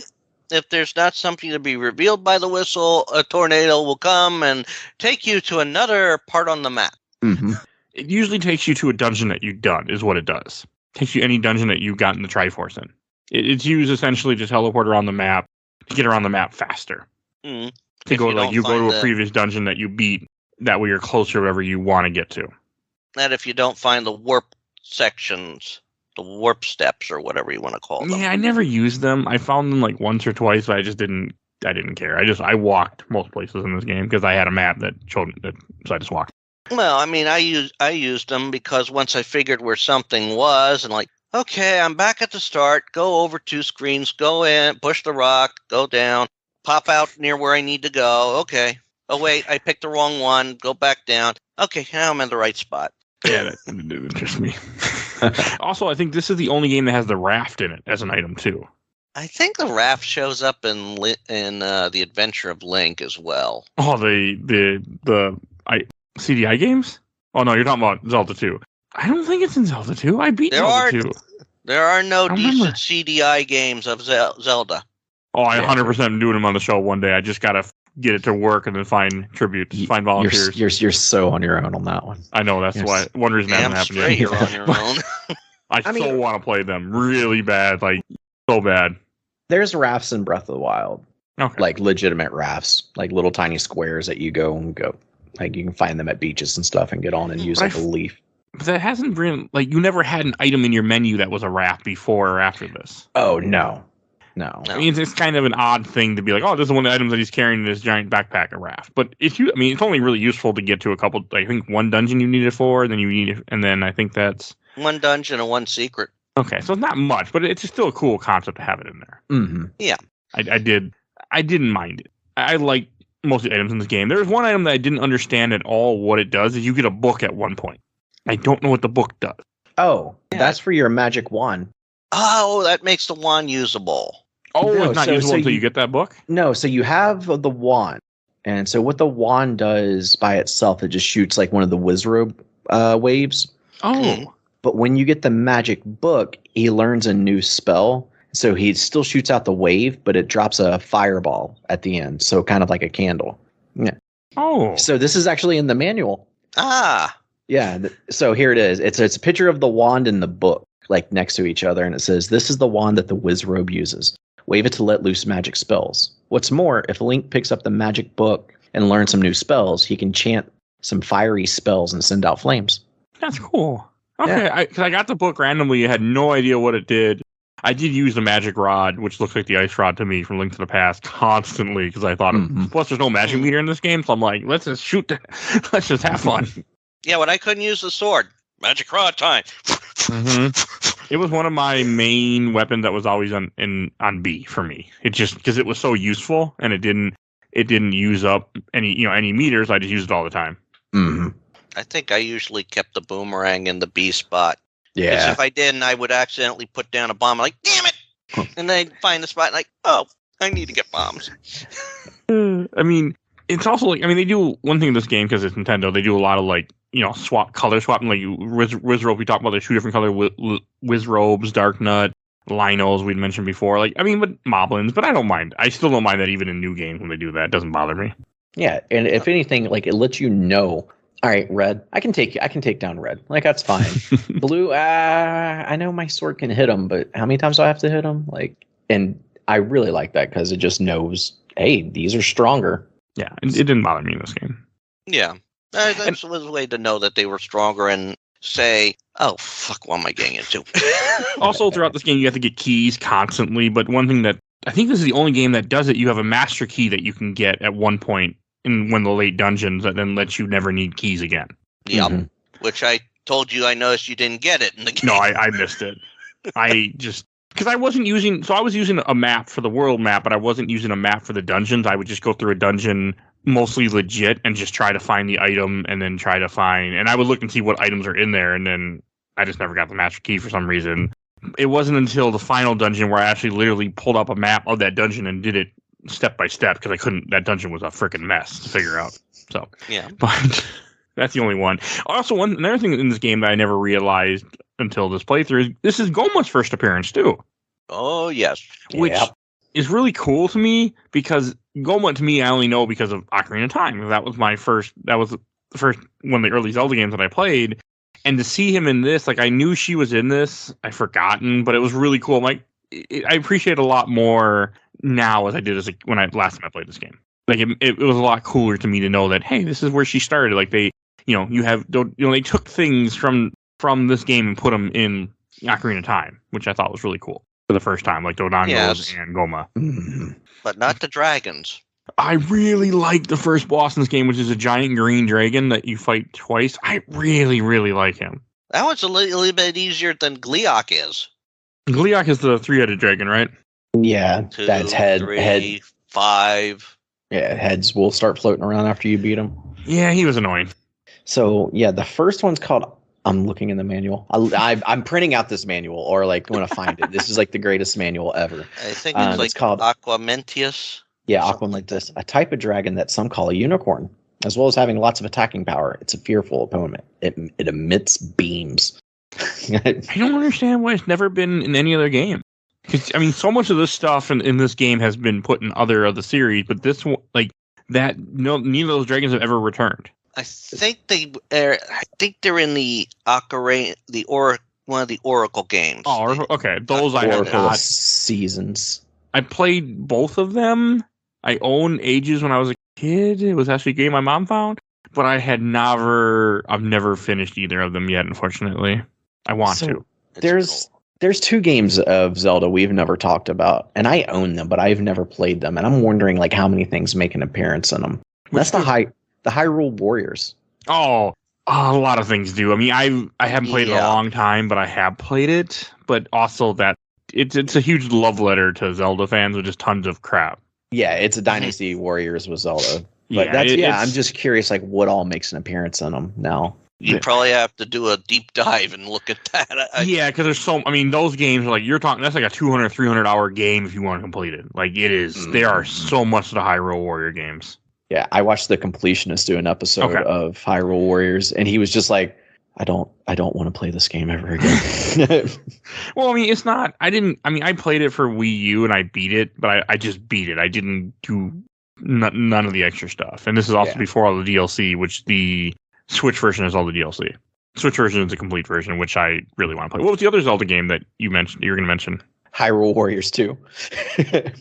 If there's not something to be revealed by the whistle, a tornado will come and take you to another part on the map. Mm-hmm. It usually takes you to a dungeon that you've done, is what it does. It takes you any dungeon that you've gotten the Triforce in. It's used essentially to teleport around the map, to get around the map faster. Mm. To go like you go to a previous dungeon that you beat, that way you're closer to wherever you want to get to. And if you don't find the warp sections, the warp steps or whatever you want to call them. Yeah, I never used them. I found them like once or twice, but I didn't care. I walked most places in this game because I had a map that showed that, so I just walked. Well, I mean, I used them because once I figured where something was, and like, okay, I'm back at the start. Go over 2 screens. Go in, push the rock, go down, pop out near where I need to go. Okay. Oh wait, I picked the wrong one. Go back down. Okay, now I'm in the right spot. Yeah, that didn't interest me. Also, I think this is the only game that has the raft in it as an item too. I think the raft shows up in the Adventure of Link as well. Oh, the CDI games? Oh no, you're talking about Zelda 2. I don't think it's in Zelda 2. I beat Zelda 2. There are no decent remember. CDI games of Zelda. Oh, I 100% am doing them on the show one day. I just gotta get it to work and then find tributes, find volunteers. You're so on your own on that one. I know, that's why one reason that hasn't happened yet. You're on your own. I so want to play them really bad, like so bad. There's rafts in Breath of the Wild. Okay. Like legitimate rafts, like little tiny squares that you go. Like you can find them at beaches and stuff and get on and use like a leaf. But that hasn't been, like, you never had an item in your menu that was a raft before or after this. Oh, no. I mean, it's kind of an odd thing to be like, oh, this is one of the items that he's carrying in this giant backpack, a raft. But it's only really useful to get to a couple, like, I think one dungeon you need it for, and then I think that's... One dungeon and one secret. Okay, so it's not much, but it's still a cool concept to have it in there. Mm-hmm. Yeah. I didn't mind it. I like most of the items in this game. There's one item that I didn't understand at all what it does, is you get a book at one point. I don't know what the book does. Oh, that's for your magic wand. Oh, that makes the wand usable. Oh, No, it's not so usable until you you get that book? No, so you have the wand. And so what the wand does by itself, it just shoots like one of the Wizrobe waves. Oh. But when you get the magic book, he learns a new spell. So he still shoots out the wave, but it drops a fireball at the end. So kind of like a candle. Yeah. Oh. So this is actually in the manual. Ah. Yeah. So here it is. It's a picture of the wand and the book, like next to each other. And it says, this is the wand that the Wizrobe uses. Wave it to let loose magic spells. What's more, if Link picks up the magic book and learns some new spells, he can chant some fiery spells and send out flames. That's cool. Okay, because I got the book randomly. I had no idea what it did. I did use the magic rod, which looks like the ice rod to me from Link to the Past, constantly because I thought, plus there's no magic meter in this game, so I'm like, let's just shoot, let's just have fun. Yeah, when I couldn't use the sword, magic rod time. It was one of my main weapons that was always on B for me. It just because it was so useful and it didn't use up any meters. I just used it all the time. Mm-hmm. I think I usually kept the boomerang in the B spot. Yeah. Because if I didn't, I would accidentally put down a bomb. I'm like, damn it! And then I'd find the spot like, oh, I need to get bombs. I mean, it's also like, they do one thing in this game because it's Nintendo. They do a lot of like, color swapping. Like Wizrobe, we talked about the 2 different color Wizrobes, Darknut, Linos we'd mentioned before. Like, but Moblins, but I don't mind. I still don't mind that even in new games when they do that. It doesn't bother me. Yeah, and if anything, like it lets you know. All right, red. I can take down red. Like that's fine. Blue. I know my sword can hit him, but how many times do I have to hit him? Like, and I really like that because it just knows, hey, these are stronger. Yeah, it didn't bother me in this game. Yeah, that was a way to know that they were stronger and say, oh fuck, what am I getting into? Also, throughout this game, you have to get keys constantly. But one thing that I think this is the only game that does it, you have a master key that you can get at one point in one of the late dungeons that then lets you never need keys again. Yeah, which I told you I noticed you didn't get it in the game. No, I missed it. I just, because I was using a map for the world map, but I wasn't using a map for the dungeons. I would just go through a dungeon mostly legit and just try to find the item and then and I would look and see what items are in there, and then I just never got the master key for some reason. It wasn't until the final dungeon where I actually literally pulled up a map of that dungeon and did it step by step because I couldn't. That dungeon was a freaking mess to figure out. So yeah, but that's the only one. Also, another thing in this game that I never realized until this playthrough is this is Goma's first appearance too. Oh yes, which is really cool to me because Goma to me I only know because of Ocarina of Time. That was the first one of the early Zelda games that I played, and to see him in this, like I knew she was in this, I've forgotten, but it was really cool. I'm like, I appreciate it a lot more now as I did when last time I played this game. Like it was a lot cooler to me to know that, hey, this is where she started. Like they took things from this game and put them in Ocarina of Time, which I thought was really cool. for the first time, like Dodongos Yes. and Goma. But not the dragons. I really like the first boss in this game, which is a giant green dragon that you fight twice. I really, really like him. That one's a little bit easier than Gleeok is. Gleeok is the three-headed dragon, right? Yeah, 2, that's head. 3, 5. Yeah, heads will start floating around after you beat them. Yeah, he was annoying. So yeah, the first one's called. I'm looking in the manual. I'm printing out this manual, or like want to find it. This is like the greatest manual ever. I think it's like called Aquamentius. Yeah, something like Aquamentus, a type of dragon that some call a unicorn. As well as having lots of attacking power, it's a fearful opponent. It emits beams. I don't understand why it's never been in any other game. Because I mean, so much of this stuff in this game has been put in other of the series, but this one, like that, no, neither of those dragons have ever returned. I think they're in the one of the Oracle games. Oh, okay. Those I have Oracle not. Seasons. I played both of them. I owned Ages when I was a kid. It was actually a game my mom found, but I've never finished either of them yet. Unfortunately, I want to. There's 2 games of Zelda we've never talked about, and I own them, but I've never played them, and I'm wondering like how many things make an appearance in them. That's the Hyrule Warriors. Oh, a lot of things do. I mean, I haven't played it in a long time, but I have played it. But also that it's a huge love letter to Zelda fans with just tons of crap. Yeah, it's a Dynasty Warriors with Zelda. But I'm just curious, like what all makes an appearance in them now. You probably have to do a deep dive and look at that. Yeah, because there's those games are like you're talking. That's like a 200, 300 hour game if you want to complete it. Like it is. There are so much of the Hyrule Warrior games. Yeah, I watched the completionist do an episode of Hyrule Warriors, and he was just like, I don't want to play this game ever again. Well, I mean, it's not. I played it for Wii U and I beat it, but I just beat it. I didn't do none of the extra stuff. And this is also before all the DLC, which the Switch version is all the DLC. Switch version is the complete version, which I really want to play. What was the other Zelda game that you mentioned? You were going to mention Hyrule Warriors 2. There's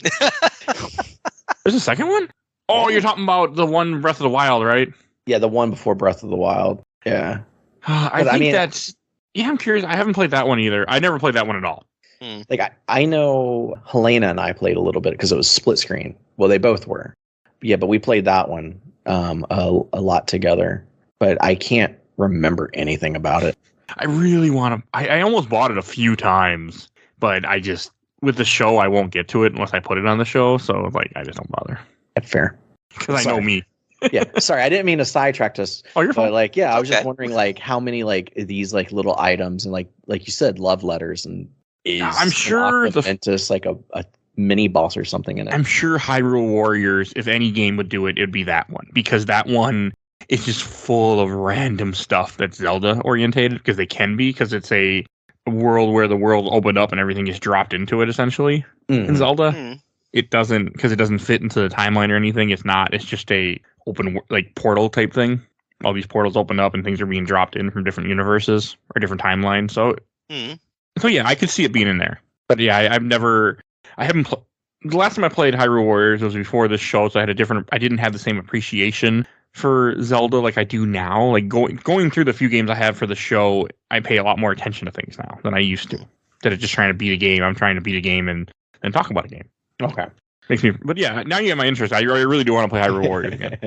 a second one? Oh, you're talking about the one Breath of the Wild, right? Yeah, the one before Breath of the Wild. Yeah. I'm curious. I haven't played that one either. I never played that one at all. Like I know Helena and I played a little bit because it was split screen. Well, they both were. Yeah, but we played that one a lot together. But I can't remember anything about it. I really want to. I almost bought it a few times, but I just with the show I won't get to it unless I put it on the show. So like I just don't bother. That's fair. Because I know me. Yeah, sorry, I didn't mean to sidetrack us. Oh, you're fine. But I was just wondering like how many like these like little items and like you said, love letters and I'm sure Aquamentus like a mini boss or something in it. I'm sure Hyrule Warriors, if any game would do it, it'd be that one because that one is just full of random stuff that's Zelda orientated because they can be because it's a world where the world opened up and everything is dropped into it essentially in Zelda. It doesn't because it doesn't fit into the timeline or anything. It's not. It's just a open like portal type thing. All these portals open up and things are being dropped in from different universes or different timelines. So yeah, I could see it being in there. But yeah, I haven't. The last time I played Hyrule Warriors was before this show, so I didn't have the same appreciation for Zelda like I do now. Like going through the few games I have for the show, I pay a lot more attention to things now than I used to. Instead of just trying to beat a game, I'm trying to beat a game and talk about a game. Okay. Makes me, but yeah, now you get my interest. I really do want to play Hyrule Warriors again.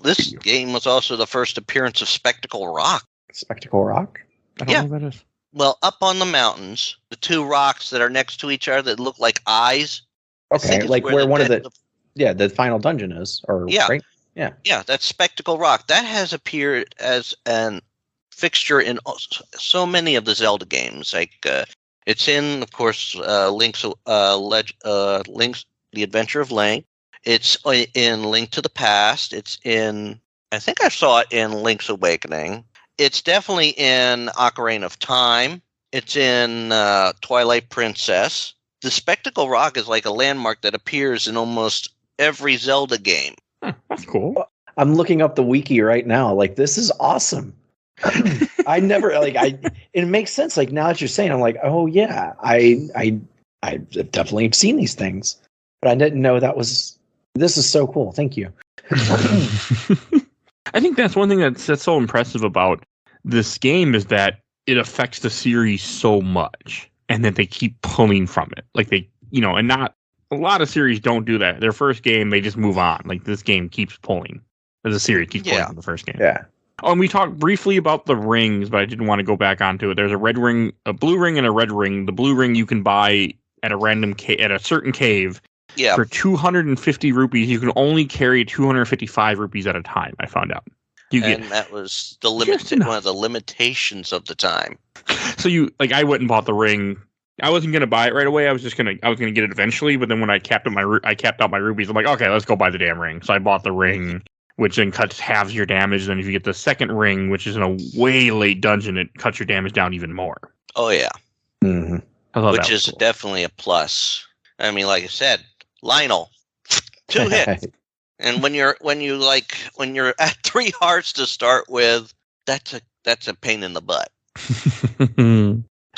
This game was also the first appearance of Spectacle Rock. Spectacle Rock? I don't know what that is. Well, up on the mountains, the 2 rocks that are next to each other that look like eyes. Okay, like where one of the final dungeon is, right? Yeah. Yeah, that's Spectacle Rock. That has appeared as an fixture in so many of the Zelda games. Like it's in, of course, Link's The Adventure of Link. It's in Link to the Past. It's in, I think I saw it in Link's Awakening. It's definitely in Ocarina of Time. It's in Twilight Princess. The Spectacle Rock is like a landmark that appears in almost every Zelda game. That's cool. I'm looking up the wiki right now. Like, this is awesome. I never it makes sense. Like now that you're saying, I'm like, oh yeah, I definitely seen these things, but I didn't know this is so cool. Thank you. I think that's one thing that's so impressive about this game is that it affects the series so much. and then they keep pulling from it. Like they, and not a lot of series don't do that. Their first game, they just move on. Like this game keeps pulling. As a series keeps pulling from the first game. Yeah. Oh, and we talked briefly about the rings, but I didn't want to go back onto it. There's a red ring, a blue ring, and a red ring. The blue ring you can buy at at a certain cave. Yeah. For 250 rupees, you can only carry 255 rupees at a time. I found out. That was the one of the limitations of the time. So I went and bought the ring. I wasn't gonna buy it right away. I was gonna get it eventually. But then when I capped out my rupees, I'm like, okay, let's go buy the damn ring. So I bought the ring, which then cuts halves your damage. Then if you get the second ring, which is in a way late dungeon, it cuts your damage down even more. Oh yeah, which is cool. Definitely a plus. I mean, like I said, Lionel, 2 hits. And when you're at 3 hearts to start with, that's a pain in the butt.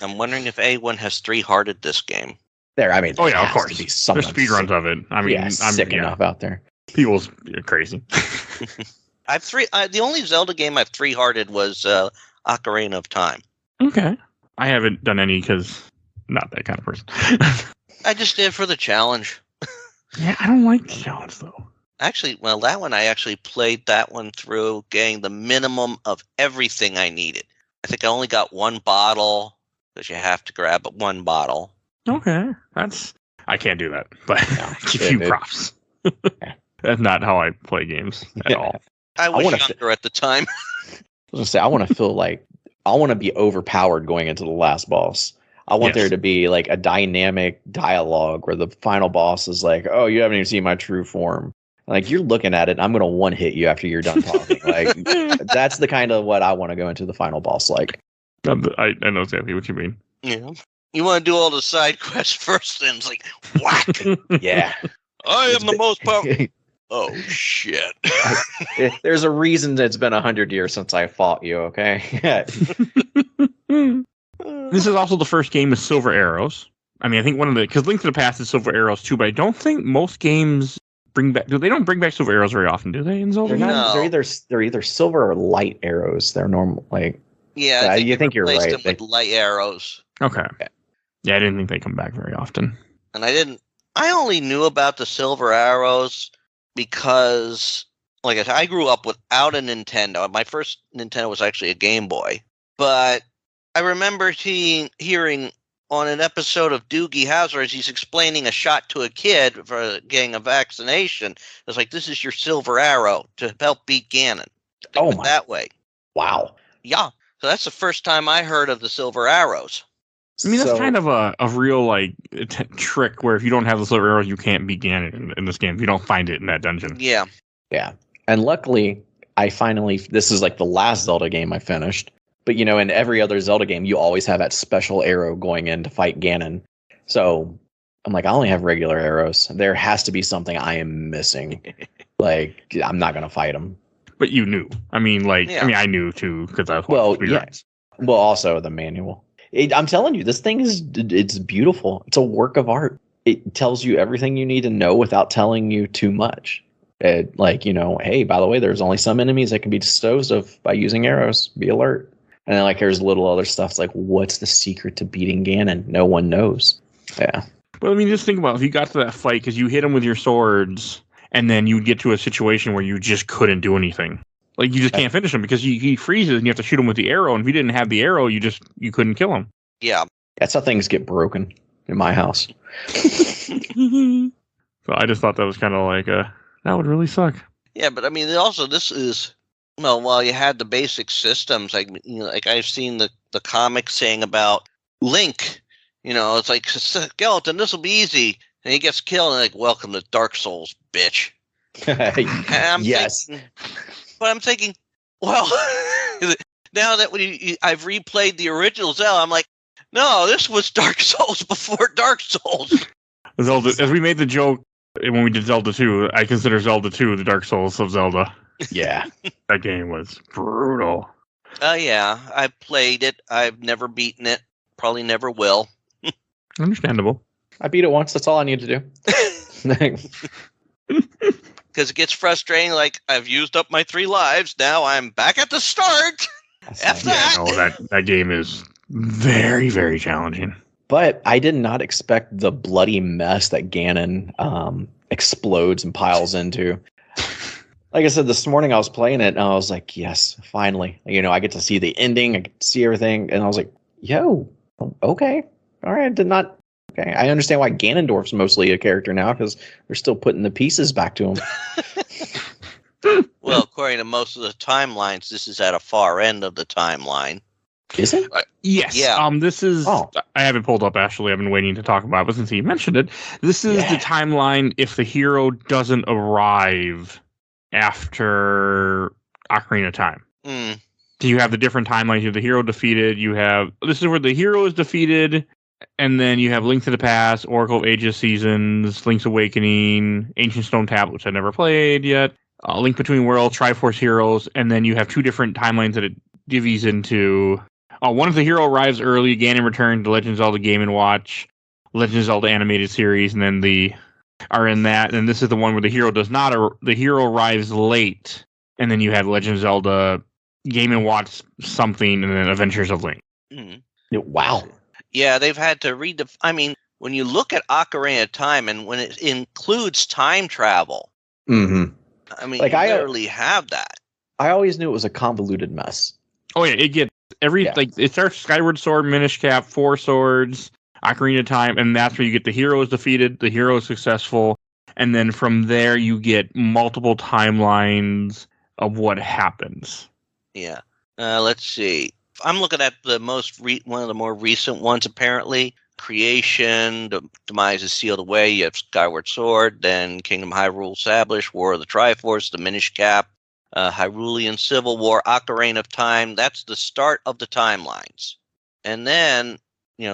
I'm wondering if anyone has 3-hearted this game. Of course. There's speedruns of it. I mean, I'm sick enough out there. People's crazy. I've the only Zelda game I've 3-hearted was Ocarina of Time. Okay, I haven't done any because not that kind of person. I just did it for the challenge. Yeah, I don't like the challenge though. Actually, that one I actually played that one through, getting the minimum of everything I needed. I think I only got 1 bottle because you have to grab 1 bottle. Okay, I can't do that, but give you props. Yeah. That's not how I play games at all. I was younger at the time. I was gonna say I want to feel like I want to be overpowered going into the last boss. I want there to be like a dynamic dialogue where the final boss is like, "Oh, you haven't even seen my true form." Like you're looking at it, I'm gonna 1-hit you after you're done talking. Like that's the kind of what I want to go into the final boss like. I know exactly what you mean. Yeah, you want to do all the side quests first, and it's like whack. Yeah, I am the most powerful. Oh shit! There's a reason that it's been 100 years since I fought you. Okay. This is also the first game with silver arrows. I mean, I think because Link to the Past is silver arrows too, but I don't think most games bring back. They don't bring back silver arrows very often, do they? In Zelda, they're either silver or light arrows. They're normal, like you think you're right. Them with light arrows. Okay. Yeah, I didn't think they come back very often. And I only knew about the silver arrows because, like I said, I grew up without a Nintendo. My first Nintendo was actually a Game Boy, but I remember hearing on an episode of Doogie Howser as he's explaining a shot to a kid for getting a vaccination. It's like, this is your silver arrow to help beat Ganon. That way. Wow. Yeah. So that's the first time I heard of the silver arrows. I mean, that's kind of a real trick where if you don't have the silver arrows, you can't beat Ganon in this game. If you don't find it in that dungeon. Yeah. Yeah. And luckily, this is like the last Zelda game I finished. But, in every other Zelda game, you always have that special arrow going in to fight Ganon. So I'm like, I only have regular arrows. There has to be something I am missing. Like, I'm not going to fight him. But you knew. I mean, I knew too because I was Well, also the manual. I'm telling you, this thing it's beautiful. It's a work of art. It tells you everything you need to know without telling you too much. Hey, by the way, there's only some enemies that can be disposed of by using arrows. Be alert. And then there's little other stuff. It's like, what's the secret to beating Ganon? No one knows. Yeah. Well, I mean, just think about if you got to that fight because you hit him with your swords, and then you would get to a situation where you just couldn't do anything. Like you just can't finish him because he freezes, and you have to shoot him with the arrow. And if you didn't have the arrow, you couldn't kill him. Yeah. That's how things get broken in my house. So I just thought that was kind of that would really suck. Yeah, but I mean, also this is. Well, while you had the basic systems, like I've seen the comics saying about Link, it's like skeleton, this will be easy, and he gets killed, and welcome to Dark Souls, bitch. Yes. I'm thinking, well, now that I've replayed the original Zelda, I'm like, no, this was Dark Souls before Dark Souls. Zelda, as we made the joke when we did Zelda 2, I consider Zelda 2 the Dark Souls of Zelda. Yeah. That game was brutal. Yeah. I've played it. I've never beaten it. Probably never will. Understandable. I beat it once. That's all I need to do. Because it gets frustrating. Like, I've used up my 3 lives. Now I'm back at the start. F that. No, that game is very, very challenging. But I did not expect the bloody mess that Ganon explodes and piles into. Like I said, this morning I was playing it and I was like, yes, finally. I get to see the ending. I get to see everything. And I was like, yo, okay. All right. Okay. I understand why Ganondorf's mostly a character now because they're still putting the pieces back to him. Well, according to most of the timelines, this is at a far end of the timeline. Is it? Yes. Yeah. This is. I haven't pulled up. Actually, I've been waiting to talk about it, but since he mentioned it, this is the timeline if the hero doesn't arrive after Ocarina of Time. So you have the different timelines. You have the hero defeated. This is where the hero is defeated, and then you have Link to the Past, Oracle of Ages Seasons, Link's Awakening, Ancient Stone Tablet, which I never played yet. Link Between Worlds, Triforce Heroes, and then you have two different timelines that it divvies into. One if the hero arrives early, Ganon returns to Legend of Zelda Game & Watch, Legend of Zelda Animated Series, and then are in that. And this is the one where the hero does not. The hero arrives late, and then you have Legend of Zelda Game & Watch something, and then Adventures of Link. Wow. Yeah, they've had to when you look at Ocarina of Time, and when it includes time travel, mm-hmm. You rarely have that. I always knew it was a convoluted mess. Oh yeah, it gets it starts Skyward Sword, Minish Cap, Four Swords, Ocarina of Time, and that's where you get the hero is defeated, the hero is successful, and then from there you get multiple timelines of what happens. Yeah. Let's see. I'm looking at the one of the more recent ones. Apparently, Creation, Demise is sealed away. You have Skyward Sword, then Kingdom Hyrule established, War of the Triforce, the Minish Cap, Hyrulean Civil War, Ocarina of Time. That's the start of the timelines. And then,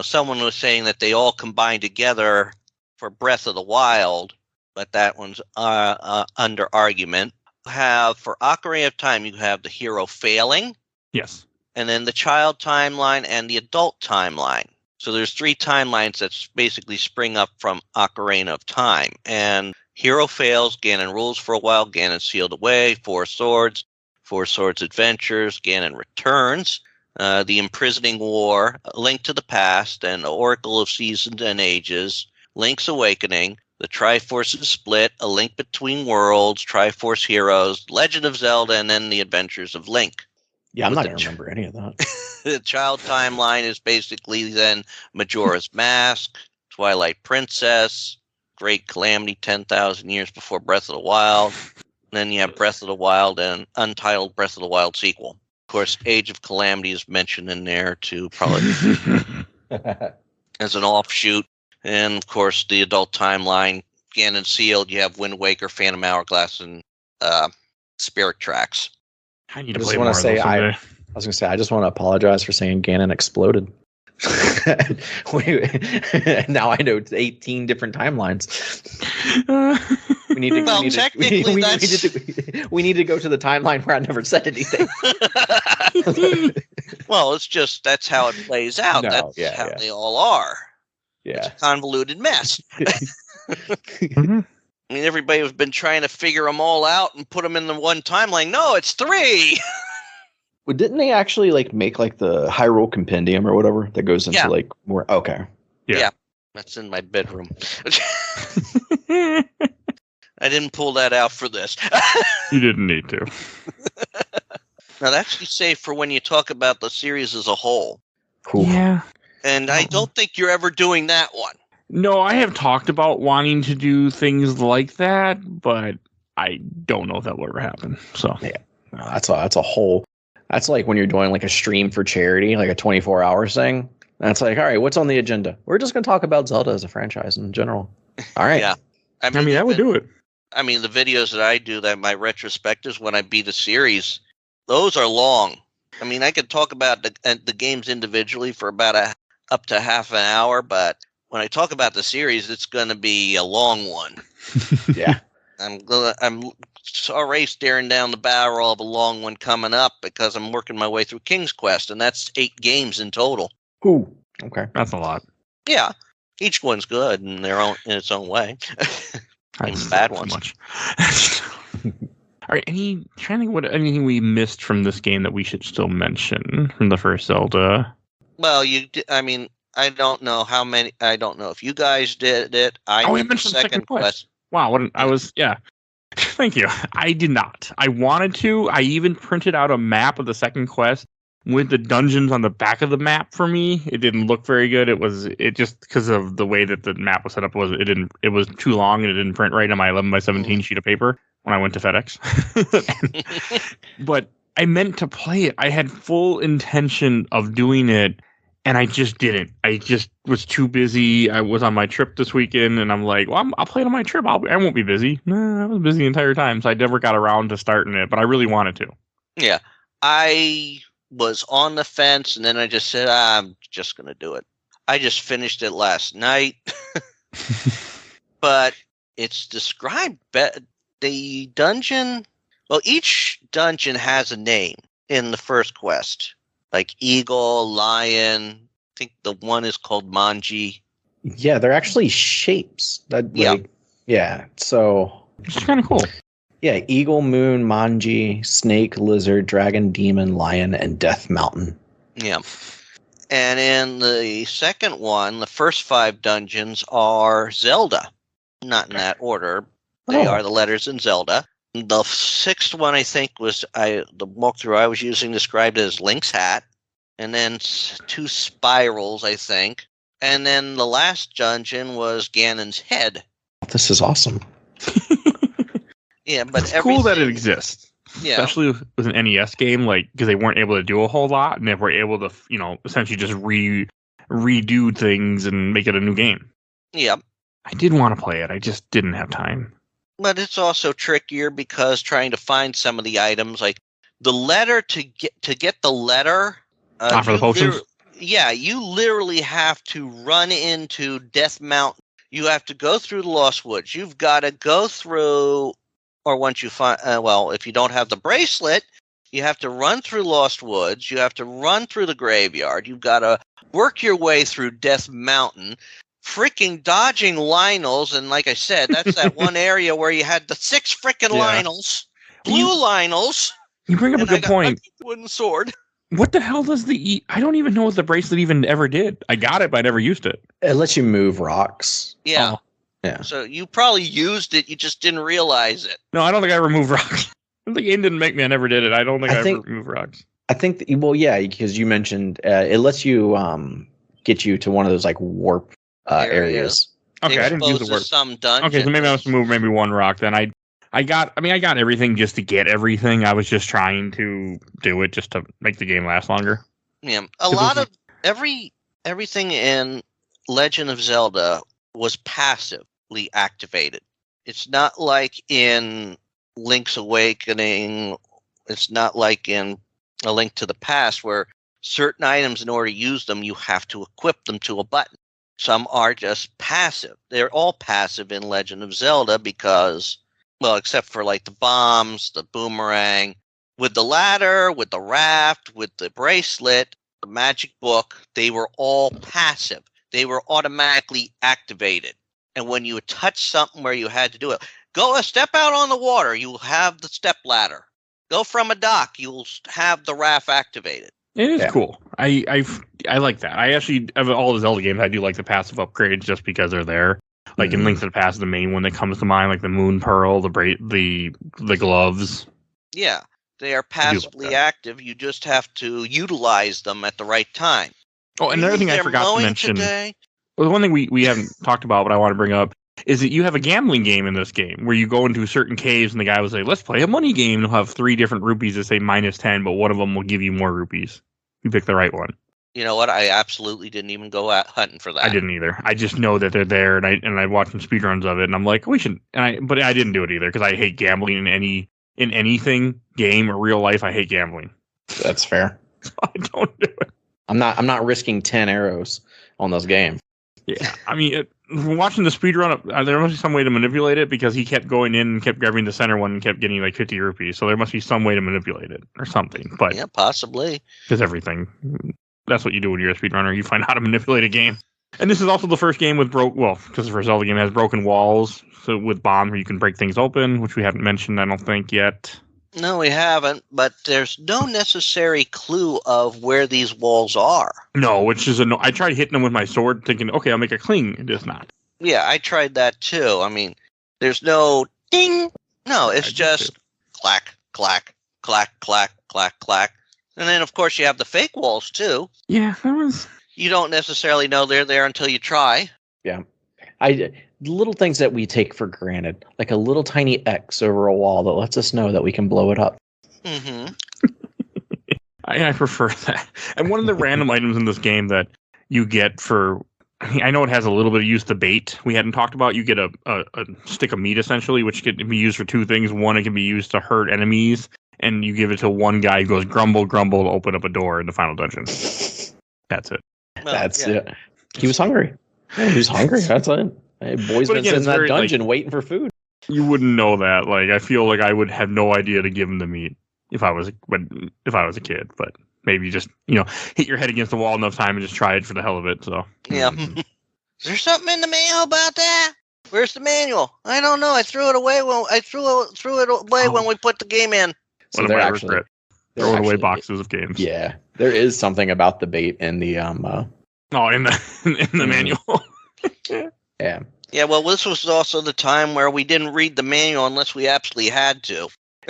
someone was saying that they all combine together for Breath of the Wild, but that one's under argument. For Ocarina of Time, you have the hero failing. Yes. And then the child timeline and the adult timeline. So there's three timelines that basically spring up from Ocarina of Time. And hero fails, Ganon rules for a while, Ganon sealed away, Four Swords Adventures, Ganon returns, the Imprisoning War, A Link to the Past, and Oracle of Seasons and Ages, Link's Awakening, the Triforce Split, A Link Between Worlds, Triforce Heroes, Legend of Zelda, and then the Adventures of Link. Yeah, I'm not going to remember any of that. The child timeline is basically then Majora's Mask, Twilight Princess, Great Calamity 10,000 years before Breath of the Wild. Then you have Breath of the Wild and Untitled Breath of the Wild sequel. Of course, Age of Calamity is mentioned in there too, probably as an offshoot. And of course, the adult timeline, Ganon sealed. You have Wind Waker, Phantom Hourglass, and Spirit Tracks. I need to play more of those someday. I was going to say, I just want to apologize for saying Ganon exploded. Now I know 18 different timelines. We need to go to the timeline where I never said anything. Well, that's how it plays out. That's how they all are. Yeah. It's a convoluted mess. Mm-hmm. I mean, everybody has been trying to figure them all out and put them in the one timeline. No, it's three. Well, didn't they actually make the Hyrule Compendium or whatever that goes into more? Okay. Yeah. That's in my bedroom. I didn't pull that out for this. You didn't need to. Now, that's actually safe for when you talk about the series as a whole. Cool. Yeah. And I don't think you're ever doing that one. No, I have talked about wanting to do things like that, but I don't know if that will ever happen. So yeah, no, that's a whole. That's like when you're doing a stream for charity, like a 24-hour thing. That's all right, what's on the agenda? We're just going to talk about Zelda as a franchise in general. All right. Yeah. I mean, that would do it. I mean, the videos that I do, that my retrospectives when I beat a series, those are long. I mean, I could talk about the games individually for about up to half an hour, but when I talk about the series, it's going to be a long one. Yeah. I'm already staring down the barrel of a long one coming up because I'm working my way through King's Quest, and that's 8 games in total. Ooh, okay. That's a lot. Yeah. Each one's good in its own way. Even the bad ones. Much. All right, trying to think anything we missed from this game that we should still mention from the first Zelda? Well, I don't know how many. I don't know if you guys did it. I we did the mentioned second quest. Wow, yeah. Thank you. I did not. I wanted to. I even printed out a map of the second quest with the dungeons on the back of the map for me. It didn't look very good. It just because of the way that the map was set up it was too long and it didn't print right on my 11x17 sheet of paper when I went to FedEx. But I meant to play it. I had full intention of doing it, and I just didn't. I just was too busy. I was on my trip this weekend, and I'm like, well, I'll play it on my trip. I won't be busy. No, I was busy the entire time, so I never got around to starting it, but I really wanted to. Yeah. I was on the fence, and then I just said, I'm just going to do it. I just finished it last night. But it's described the dungeon. Well, each dungeon has a name in the first quest, like eagle, lion. I think the one is called Manji. Yeah, they're actually shapes. Yeah. So It's kind of cool. Yeah, eagle, moon, manji, snake, lizard, dragon, demon, lion, and death mountain. Yeah. And in the second one, the first 5 dungeons are Zelda. Not in that order. They are the letters in Zelda. The 6th one, I think, was the walkthrough I was using described as Link's hat. And then 2 spirals, I think. And then the last dungeon was Ganon's head. This is awesome. Yeah, but it's cool that it exists. Yeah. Especially with an NES game, like, because they weren't able to do a whole lot, and they were able to, essentially just redo things and make it a new game. Yeah. I did want to play it. I just didn't have time. But it's also trickier because trying to find some of the items, like the letter to get the letter. For the potions? Yeah, you literally have to run into Death Mountain. You have to go through the Lost Woods. You've got to go through, or once you find, if you don't have the bracelet, you have to run through Lost Woods. You have to run through the graveyard. You've got to work your way through Death Mountain, freaking dodging Lionels. And like I said, that's that one area where you had the 6 freaking Lionels, blue Lionels. You bring up a good point. Wooden sword. What the hell does I don't even know what the bracelet even ever did. I got it, but I never used it. It lets you move rocks. Yeah. Oh. Yeah. So you probably used it, you just didn't realize it. No, I don't think I ever moved rocks. The game didn't make me. I never did it. I don't think I ever moved rocks. I think, because you mentioned it lets you get you to one of those like warp areas. Okay, I didn't use the warp. Some dungeons. Okay, so maybe I must move maybe one rock. Then I got everything just to get everything. I was just trying to do it just to make the game last longer. Yeah, a lot of everything in Legend of Zelda was passively activated. It's not like in Link's Awakening. It's not like in A Link to the Past where certain items, in order to use them, you have to equip them to a button. Some are just passive. They're all passive in Legend of Zelda because, well, except for like the bombs, the boomerang. With the ladder, with the raft, with the bracelet, the magic book, they were all passive. They were automatically activated. And when you touch something where you had to do it, go a step out on the water, you'll have the step ladder. Go from a dock, you'll have the raft activated. It is cool. I like that. I actually, of all the Zelda games, I do like the passive upgrades just because they're there. Like in Link to the Past, the main one that comes to mind, like the Moon Pearl, the gloves. Yeah, they are passively active. You just have to utilize them at the right time. Oh, another thing I forgot to mention. Well, the one thing we haven't talked about, but I want to bring up, is that you have a gambling game in this game where you go into certain caves and the guy will say, let's play a money game. You'll have 3 different rupees that say -10, but one of them will give you more rupees. You pick the right one. You know what? I absolutely didn't even go out hunting for that. I didn't either. I just know that they're there, and I watched some speedruns of it, and I'm like, we should. But I didn't do it either because I hate gambling in anything, game or real life. I hate gambling. That's fair. So I don't do it. I'm not risking 10 arrows on those games. Yeah, I mean, watching the speedrun, there must be some way to manipulate it because he kept going in and kept grabbing the center one and kept getting like 50 rupees. So there must be some way to manipulate it or something. But yeah, possibly. Because everything. That's what you do when you're a speedrunner. You find out how to manipulate a game. And this is also the first game with because the first Zelda game has broken walls. So with bombs, where you can break things open, which we haven't mentioned, I don't think, yet. No, we haven't, but there's no necessary clue of where these walls are. No, which is I tried hitting them with my sword, thinking, okay, I'll make a cling. It does not. Yeah, I tried that too. I mean, there's no ding. No, it's just clack, clack, clack, clack, clack, clack. And then, of course, you have the fake walls too. Yeah, that was. You don't necessarily know they're there until you try. Yeah. Little things that we take for granted, like a little tiny X over a wall that lets us know that we can blow it up. Mm-hmm. I prefer that. And one of the random items in this game that you get for, I know it has a little bit of use, the bait we hadn't talked about. You get a stick of meat, essentially, which can be used for two things. One, it can be used to hurt enemies, and you give it to one guy who goes grumble, grumble to open up a door in the final dungeon. That's it. Well, That's it. He was hungry. Yeah, he was hungry. That's it. Hey, boy's been sitting in that dungeon waiting for food. You wouldn't know that. Like, I feel like I would have no idea to give him the meat if I was a kid. But maybe just hit your head against the wall enough time and just try it for the hell of it. So yeah. Is there something in the manual about that? Where's the manual? I don't know. I threw it away when when we put the game in. So what am I regret? Throwing away boxes of games. Yeah, there is something about the bait in the in the manual. Yeah. Yeah, well, this was also the time where we didn't read the manual unless we absolutely had to.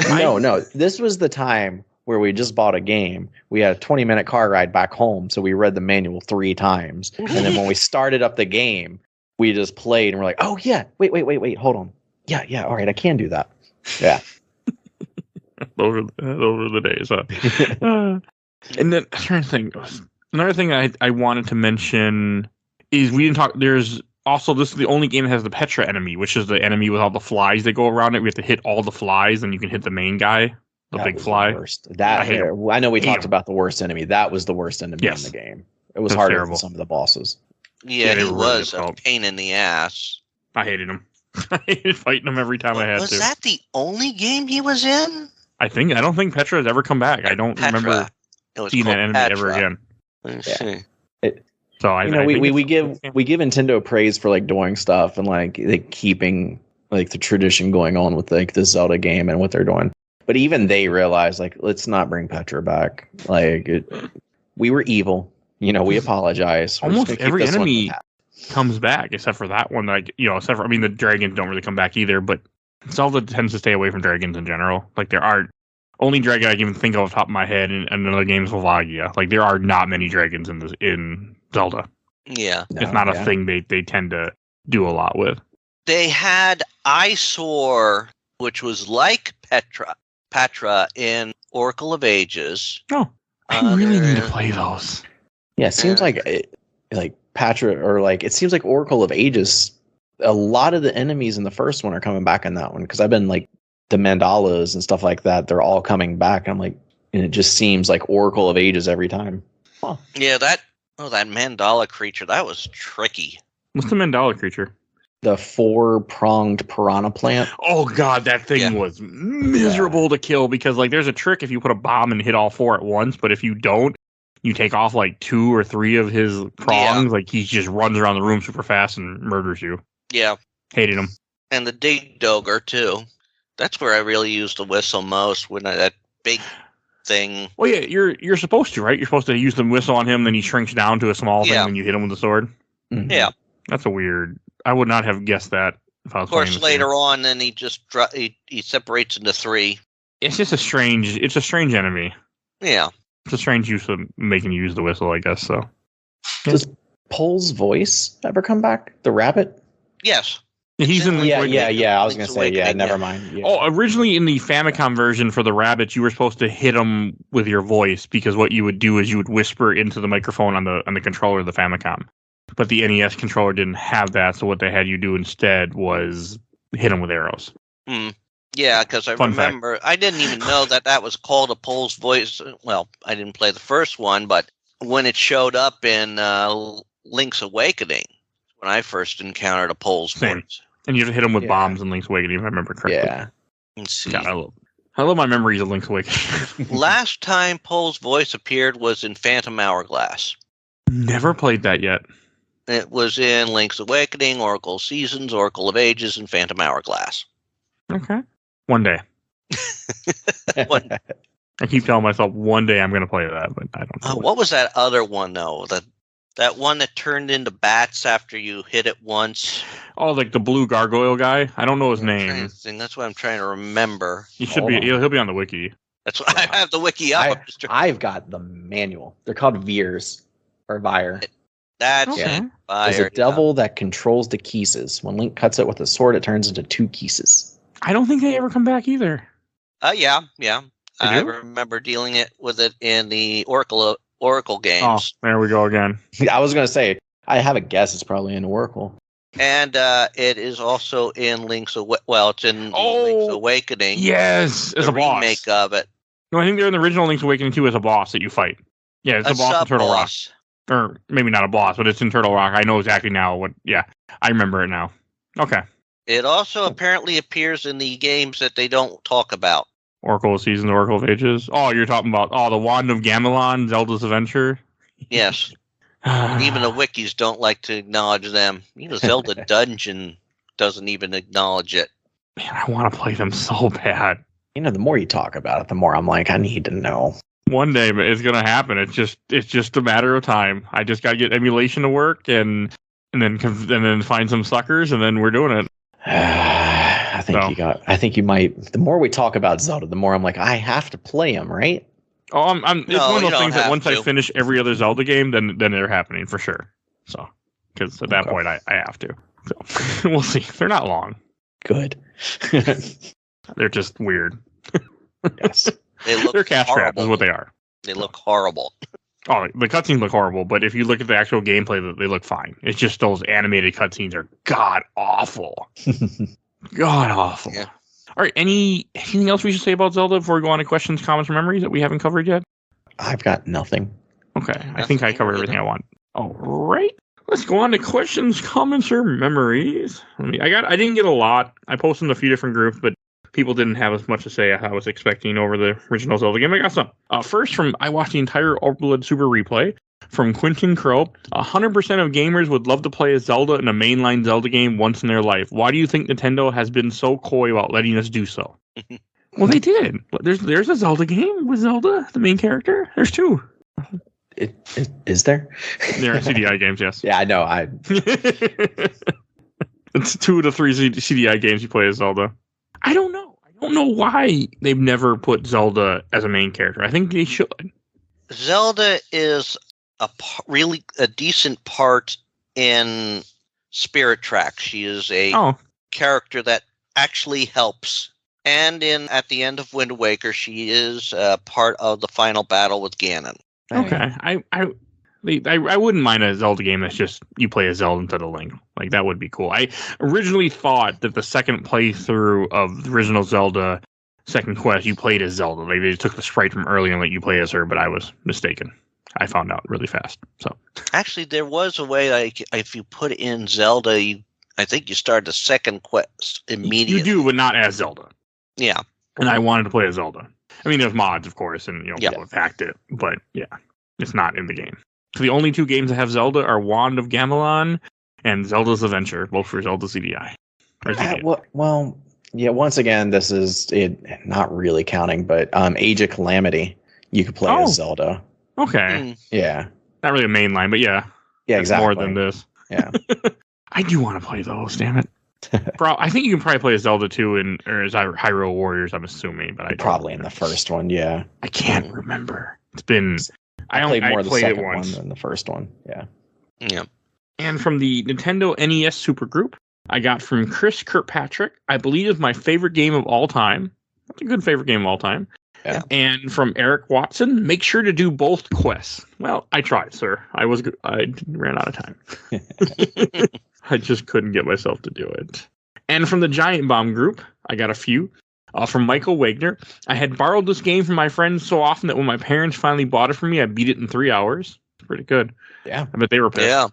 No. This was the time where we just bought a game. We had a 20-minute car ride back home, so we read the manual 3 times. And then when we started up the game, we just played and we're like, oh, yeah, wait, hold on. Yeah, all right, I can do that. Yeah. Those were the days, huh? And then, I'm trying to think, another thing I wanted to mention is we didn't talk, there's also, this is the only game that has the Petra enemy, which is the enemy with all the flies that go around it. We have to hit all the flies, and you can hit the main guy, the big fly. I know we talked about the worst enemy. That was the worst enemy in the game. It was harder than some of the bosses. Yeah, he was a pain in the ass. I hated him. I hated fighting him every time I had to. Was that the only game he was in? I don't think Petra has ever come back. I don't remember seeing that enemy ever again. Let's see. So we give Nintendo praise for like doing stuff and like keeping like the tradition going on with like the Zelda game and what they're doing. But even they realize like, let's not bring Petra back. Like we were evil. We apologize. Almost every enemy comes back except for that one. Like except for the dragons don't really come back either. But Zelda tends to stay away from dragons in general. Like there are only dragon I can even think of off the top of my head in another game is Volvagia. Like there are not many dragons in Zelda. Yeah. It's not a thing they tend to do a lot with. They had Eyesore, which was like Petra in Oracle of Ages. Oh, I really need to play those. Yeah, it seems like Petra, or like it seems like Oracle of Ages. A lot of the enemies in the first one are coming back in that one because I've been like the mandalas and stuff like that. They're all coming back. And it just seems like Oracle of Ages every time. Huh. Yeah, that mandala creature, that was tricky. What's the mandala creature? The 4-pronged piranha plant. Oh god, that thing was miserable to kill because like there's a trick if you put a bomb and hit all 4 at once, but if you don't, you take off like 2 or 3 of his prongs. Like he just runs around the room super fast and murders you. Yeah. Hated him. And the Dig Dogger too. That's where I really used the whistle most, when that big thing. Well, yeah, you're supposed to, right? You're supposed to use the whistle on him, then he shrinks down to a small thing when you hit him with the sword. Mm-hmm. Yeah. That's a weird. I would not have guessed that if I was. Of course, later on, then he just he separates into 3. It's just a strange enemy. Yeah. It's a strange use of making you use the whistle, I guess. So. Does Pole's voice ever come back? The rabbit? Yes. He's in I was going to say, never mind. Yeah. Oh, originally in the Famicom version for the rabbits, you were supposed to hit them with your voice because what you would do is you would whisper into the microphone on the controller of the Famicom. But the NES controller didn't have that, so what they had you do instead was hit them with arrows. Yeah, because I remember, I didn't even know that was called a Pole's voice. Well, I didn't play the first one, but when it showed up in Link's Awakening, when I first encountered a Pole's voice. And you have to hit them with bombs in Link's Awakening, if I remember correctly. Yeah. Let's see. God, I love my memories of Link's Awakening. Last time Pole's voice appeared was in Phantom Hourglass. Never played that yet. It was in Link's Awakening, Oracle Seasons, Oracle of Ages, and Phantom Hourglass. Okay. One day. I keep telling myself one day I'm going to play that, but I don't know. What was that other one, though? That one that turned into bats after you hit it once? Oh, like the blue gargoyle guy? I don't know his name. That's what I'm trying to remember. He'll be on the wiki. That's what I have the wiki up. I've got the manual. They're called Veers or Vire. That's Okay. it. There's a devil that controls the Keeses. When Link cuts it with a sword, it turns into 2 Keeses. I don't think they ever come back either. Yeah. I do? remember dealing with it in the Oracle Oh, games. there we go again. I was going to say, I have a guess it's probably in Oracle. And it is also in Link's Awakening. Yes, as the a boss. remake of it. No, I think they're in the original Link's Awakening 2 as a boss that you fight. Yeah, it's a boss in Turtle Rock. Or maybe not a boss, but it's in Turtle Rock. I know exactly now what. Yeah, I remember it now. Okay. It also apparently appears in the games that they don't talk about. Oracle of Seasons, Oracle of Ages. Oh, you're talking about the Wand of Gamelon, Zelda's Adventure. Yes. Even the wikis don't like to acknowledge them. Even Zelda Dungeon doesn't even acknowledge it. Man, I want to play them so bad. The more you talk about it, the more I'm like, I need to know. One day, but it's gonna happen. It's just a matter of time. I just gotta get emulation to work, and then find some suckers, and then we're doing it. I think you might. The more we talk about Zelda, the more I'm like, I have to play them, right? Oh, it's one of those things that once I finish every other Zelda game, then they're happening for sure. So, because at that point I have to. So we'll see. They're not long. Good. They're just weird. Yes. They're cash grabs is what they are. They look horrible. Oh, the cutscenes look horrible, but if you look at the actual gameplay, they look fine. It's just those animated cutscenes are god awful. God awful. Yeah. All right, anything else we should say about Zelda before we go on to questions, comments, or memories that we haven't covered yet? I've got nothing. Okay, I think I covered everything I want. All right, let's go on to questions, comments, or memories. I didn't get a lot. I posted in a few different groups, but people didn't have as much to say as I was expecting over the original Zelda game. I got some. First, I watched the entire Overblood Super replay from Quentin Crow. 100% of gamers would love to play a Zelda in a mainline Zelda game once in their life. Why do you think Nintendo has been so coy about letting us do so? Well, they did. There's a Zelda game with Zelda, the main character. There's 2. Is there? There are CDI games, yes. Yeah, I know. It's 2 to 3 CDI games you play as Zelda. I don't know why they've never put Zelda as a main character. I think they should. Zelda is really a decent part in Spirit Tracks. She is a character that actually helps. And at the end of Wind Waker, she is part of the final battle with Ganon. Okay, I wouldn't mind a Zelda game that's just you play as Zelda instead of Link. Like, that would be cool. I originally thought that the second playthrough of the original Zelda Second Quest, you played as Zelda. Like, they took the sprite from early and let you play as her, but I was mistaken. I found out really fast. So actually, there was a way, like, if you put in Zelda, I think you start the second quest immediately. You do, but not as Zelda. Yeah. And I wanted to play as Zelda. I mean, there's mods, of course, and people have hacked it, but yeah, it's not in the game. So the only 2 games that have Zelda are Wand of Gamelon and Zelda's Adventure, both for Zelda CDI. Once again, this is it not really counting, but Age of Calamity, you could play as Zelda. Okay. Yeah. Not really a main line, but yeah. Yeah, exactly. More than this. Yeah. I do want to play those, damn it. I think you can probably play as Zelda 2 or as Hyrule Warriors, I'm assuming. But probably in the first one, yeah. I can't remember. It's been... I played more of the second one than the first one. Yeah. Yeah. And from the Nintendo NES Super Group, I got from Chris Kirkpatrick, I believe is my favorite game of all time. That's a good favorite game of all time. Yeah. And from Eric Watson, make sure to do both quests. Well, I tried, sir. I ran out of time. I just couldn't get myself to do it. And from the Giant Bomb Group, I got a few. From Michael Wagner, I had borrowed this game from my friends so often that when my parents finally bought it for me, I beat it in 3 hours. It's pretty good. Yeah. I bet they were pissed.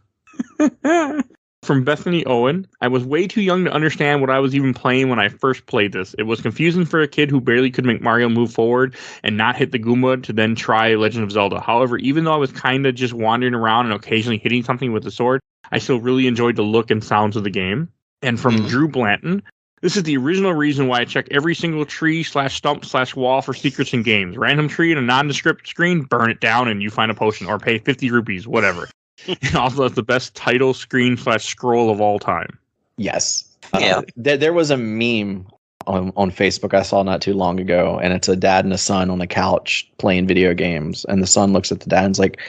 Yeah. From Bethany Owen, I was way too young to understand what I was even playing when I first played this. It was confusing for a kid who barely could make Mario move forward and not hit the Goomba to then try Legend of Zelda. However, even though I was kind of just wandering around and occasionally hitting something with the sword, I still really enjoyed the look and sounds of the game. And from Drew Blanton, This is the original reason why I check every single tree/stump/wall for secrets in games. Random tree in a nondescript screen, burn it down and you find a potion, or pay 50 rupees, whatever. It also has the best title screen/scroll of all time. Yes. Yeah. There was a meme on Facebook I saw not too long ago, and it's a dad and a son on a couch playing video games, and the son looks at the dad and's like,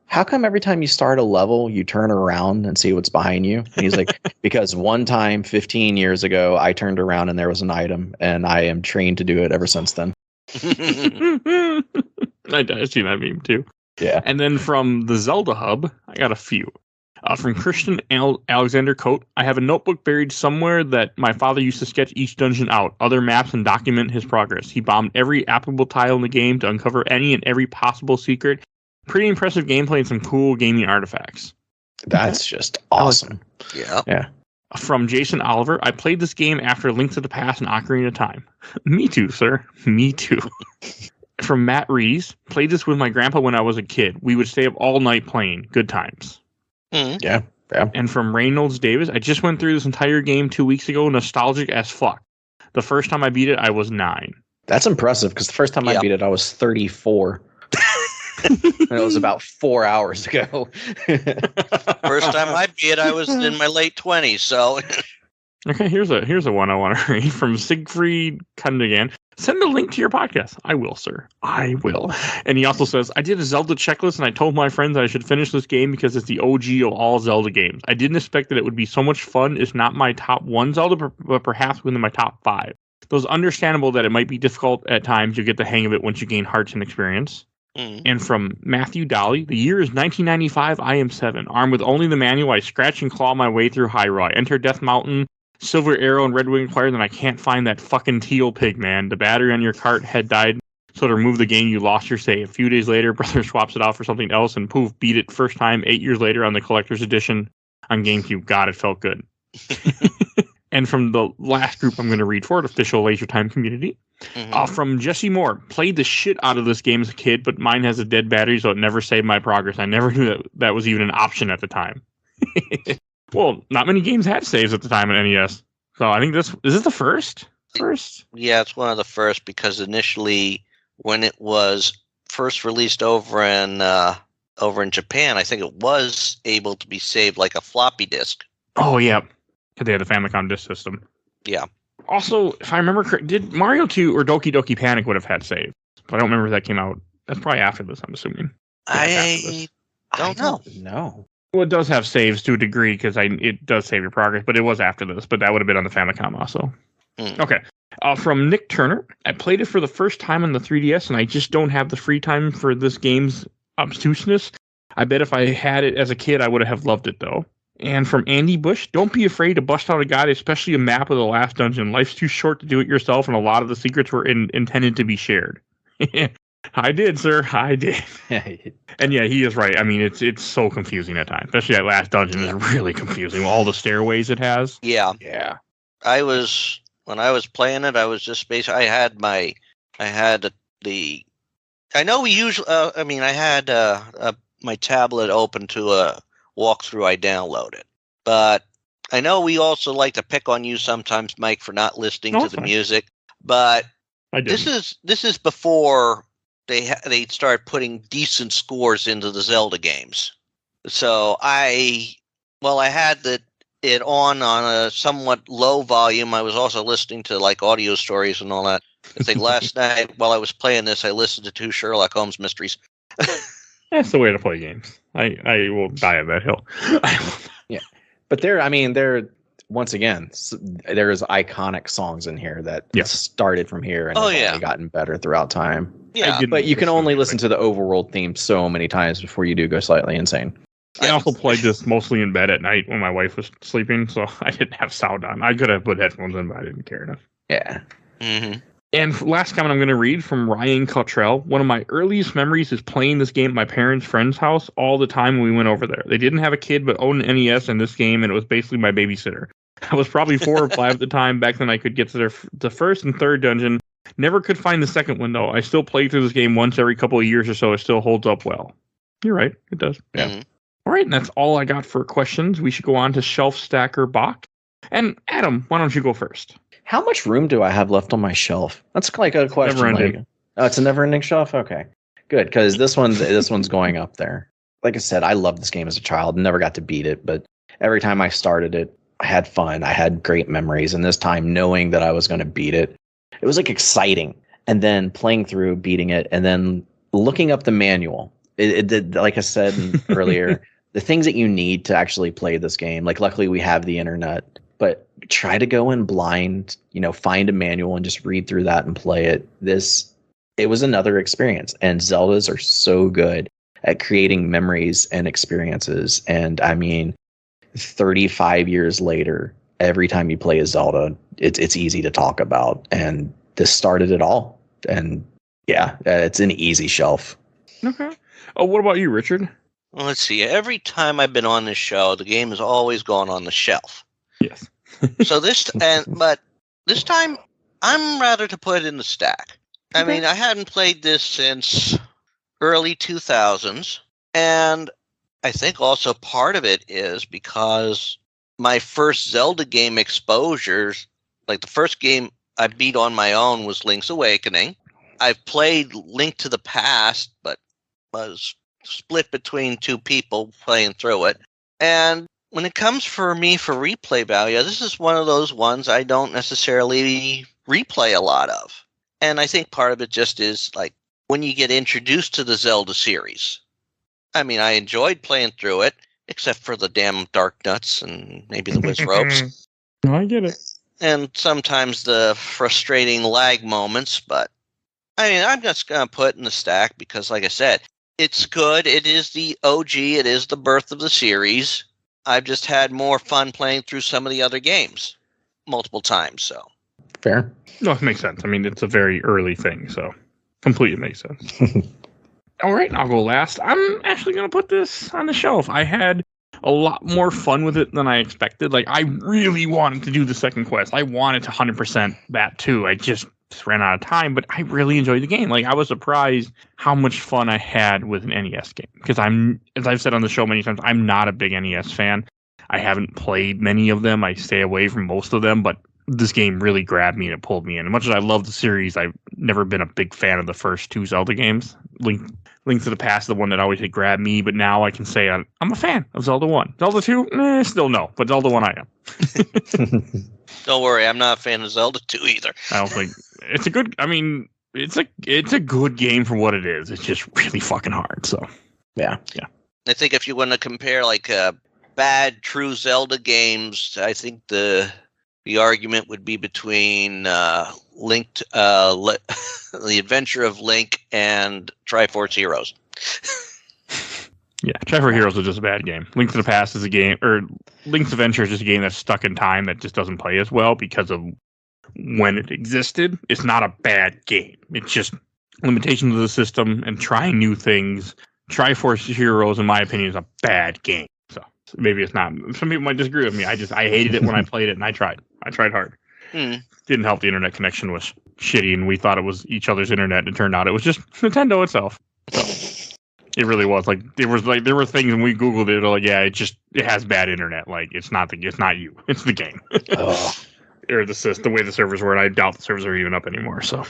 how come every time you start a level, you turn around and see what's behind you? And he's like, because one time 15 years ago, I turned around and there was an item, and I am trained to do it ever since then. I see that meme too. Yeah. And then from the Zelda Hub, I got a few. From Christian Alexander Coate, I have a notebook buried somewhere that my father used to sketch each dungeon out, other maps, and document his progress. He bombed every applicable tile in the game to uncover any and every possible secret. Pretty impressive gameplay and some cool gaming artifacts. That's just awesome. Yeah. Yeah. From Jason Oliver, I played this game after Link to the Past and Ocarina of Time. Me too, sir. Me too. From Matt Rees, played this with my grandpa when I was a kid. We would stay up all night playing. Good times. Mm. Yeah. Yeah. And from Reynolds Davis, I just went through this entire game 2 weeks ago, nostalgic as fuck. The first time I beat it, I was 9. That's impressive, because the first time I Yep. beat it, I was 34. And it was about 4 hours ago. First time I beat it, I was in my late 20s. So Okay, here's a one I want to read from Siegfried Kundigan. Send a link to your podcast. I will, sir. I will. And he also says, I did a Zelda checklist and I told my friends that I should finish this game because it's the OG of all Zelda games. I didn't expect that it would be so much fun. It's not my top 1 Zelda, but perhaps within my top 5. Though it's understandable that it might be difficult at times. You'll get the hang of it once you gain hearts and experience. And from Matthew Dolly, the year is 1995. I am 7. Armed with only the manual, I scratch and claw my way through Hyrule. I enter Death Mountain, Silver Arrow, and Red Winged Fire. Then I can't find that fucking teal pig, man. The battery on your cart had died, so to remove the game, you lost your save. A few days later, brother swaps it out for something else, and poof, beat it first time 8 years later on the collector's edition on GameCube. God, it felt good. And from the last group I'm going to read for it, official Laser Time community. From Jesse Moore, played the shit out of this game as a kid, but mine has a dead battery, so it never saved my progress. I never knew that was even an option at the time. Well, not many games had saves at the time in NES. So I think is this the first? Yeah, it's one of the first, because initially when it was first released over in Japan, I think it was able to be saved like a floppy disk. Oh, yeah. They had the Famicom disk system. Yeah. Also, if I remember correct, did Mario 2 or Doki Doki Panic would have had saves? But I don't remember if that came out. That's probably after this, I'm assuming. I don't know. No. Well, it does have saves to a degree because it does save your progress, but it was after this. But that would have been on the Famicom also. Okay. From Nick Turner, I played it for the first time on the 3DS, and I just don't have the free time for this game's obtuseness. I bet if I had it as a kid, I would have loved it, though. And from Andy Bush, don't be afraid to bust out a guide, especially a map of the last dungeon. Life's too short to do it yourself, and a lot of the secrets were intended to be shared. I did, sir. I did. And yeah, he is right. I mean, it's so confusing at times. Especially that last dungeon is really confusing. All the stairways it has. Yeah. Yeah. When I was playing it, I was just basically, I had my tablet open to a walkthrough. I downloaded, but I know we also like to pick on you sometimes, Mike, for not listening to the music. But this is before they started putting decent scores into the Zelda games. So I had it on a somewhat low volume. I was also listening to like audio stories and all that. I think last night while I was playing this, I listened to 2 Sherlock Holmes mysteries. That's the way to play games. I will die on that hill. Yeah, but there once again, there's iconic songs in here that started from here and have only gotten better throughout time. Yeah, but you can only listen to the overworld theme so many times before you do go slightly insane. I also played this mostly in bed at night when my wife was sleeping, so I didn't have sound on. I could have put headphones in, but I didn't care enough. Yeah. Mm-hmm. And last comment I'm going to read from Ryan Cottrell. One of my earliest memories is playing this game at my parents' friend's house all the time when we went over there. They didn't have a kid, but owned an NES and this game, and it was basically my babysitter. I was probably 4 or 5 at the time. Back then I could get to the first and third dungeon. Never could find the second one, though. I still play through this game once every couple of years or so. It still holds up well. You're right. It does. Yeah. Mm-hmm. All right, and that's all I got for questions. We should go on to Shelf Stacker Bach. And Adam, why don't you go first? How much room do I have left on my shelf? That's like a question. Never-ending. Oh, it's a never-ending shelf. Okay, good, because this one's going up there. Like I said, I loved this game as a child. Never got to beat it, but every time I started it, I had fun. I had great memories, and this time, knowing that I was going to beat it, it was like exciting. And then playing through, beating it, and then looking up the manual. It did, like I said earlier, the things that you need to actually play this game. Like, luckily, we have the internet. But try to go in blind, find a manual and just read through that and play it. It was another experience. And Zeldas are so good at creating memories and experiences. And I mean, 35 years later, every time you play a Zelda, it's easy to talk about. And this started it all. And yeah, it's an easy shelf. Okay. Oh, what about you, Richard? Well, let's see. Every time I've been on this show, the game has always gone on the shelf. Yes. So but this time, I'm rather to put it in the stack. I mean, I hadn't played this since early 2000s, and I think also part of it is because my first Zelda game exposures, like the first game I beat on my own was Link's Awakening. I've played Link to the Past, but was split between two people playing through it. And when it comes for me for replay value, this is one of those ones I don't necessarily replay a lot of. And I think part of it just is like when you get introduced to the Zelda series. I mean, I enjoyed playing through it, except for the damn Dark Nuts and maybe the Wiz Ropes. No, I get it. And sometimes the frustrating lag moments, but I mean, I'm just going to put it in the stack because, like I said, it's good. It is the OG. It is the birth of the series. I've just had more fun playing through some of the other games multiple times. So Fair. No, it makes sense. I mean, it's a very early thing, so completely makes sense. All right, I'll go last. I'm actually going to put this on the shelf. I had a lot more fun with it than I expected. Like, I really wanted to do the second quest. I wanted to 100% that too. I just ran out of time, but I really enjoyed the game. Like, I was surprised how much fun I had with an NES game. Because as I've said on the show many times, I'm not a big NES fan. I haven't played many of them. I stay away from most of them, but this game really grabbed me and it pulled me in. As much as I love the series, I've never been a big fan of the first two Zelda games. Link to the Past, the one that always had grabbed me, but now I can say I'm a fan of Zelda 1. Zelda 2, still no, but Zelda 1 I am. don't worry, I'm not a fan of Zelda 2 either. I don't think it's a good. I mean, it's a good game for what it is. It's just really fucking hard. So Yeah. I think if you want to compare like bad true Zelda games, I think the argument would be between The Adventure of Link and Triforce Heroes. Yeah, Triforce Heroes is just a bad game. Link to the Past is a game, or Link's Adventure is just a game that's stuck in time that just doesn't play as well because of when it existed. It's not a bad game. It's just limitations of the system and trying new things. Triforce Heroes, in my opinion, is a bad game. So maybe it's not. Some people might disagree with me. I hated it when I played it, and I tried. I tried hard. Didn't help. The internet connection was shitty, and we thought it was each other's internet. It turned out it was just Nintendo itself. So it really was there were things when we Googled it, like, yeah, it has bad internet. Like, it's not you, it's the game. Or the way the servers were, and I doubt the servers are even up anymore. So,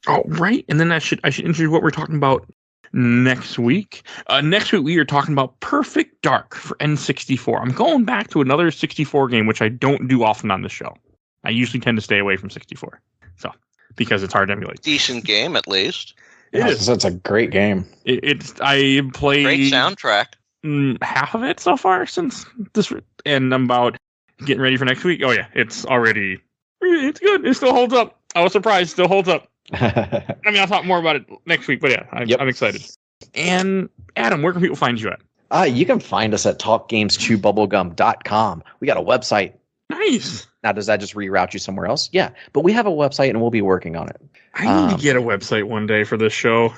oh right, and then I should introduce what we're talking about next week. Next week we are talking about Perfect Dark for N64. I'm going back to another 64 game, which I don't do often on the show. I usually tend to stay away from 64, so because it's hard to emulate. Decent game, at least. It is. That's a great game. I played Great soundtrack. Half of it so far since this, and I'm about getting ready for next week. Oh yeah, it's good. It still holds up. I was surprised. It still holds up. I mean, I'll talk more about it next week, but yeah, I'm excited. And Adam, where can people find you at? You can find us at talkgames2bubblegum.com. We got a website. Nice. Now, does that just reroute you somewhere else? Yeah, but we have a website and we'll be working on it. I need to get a website one day for this show.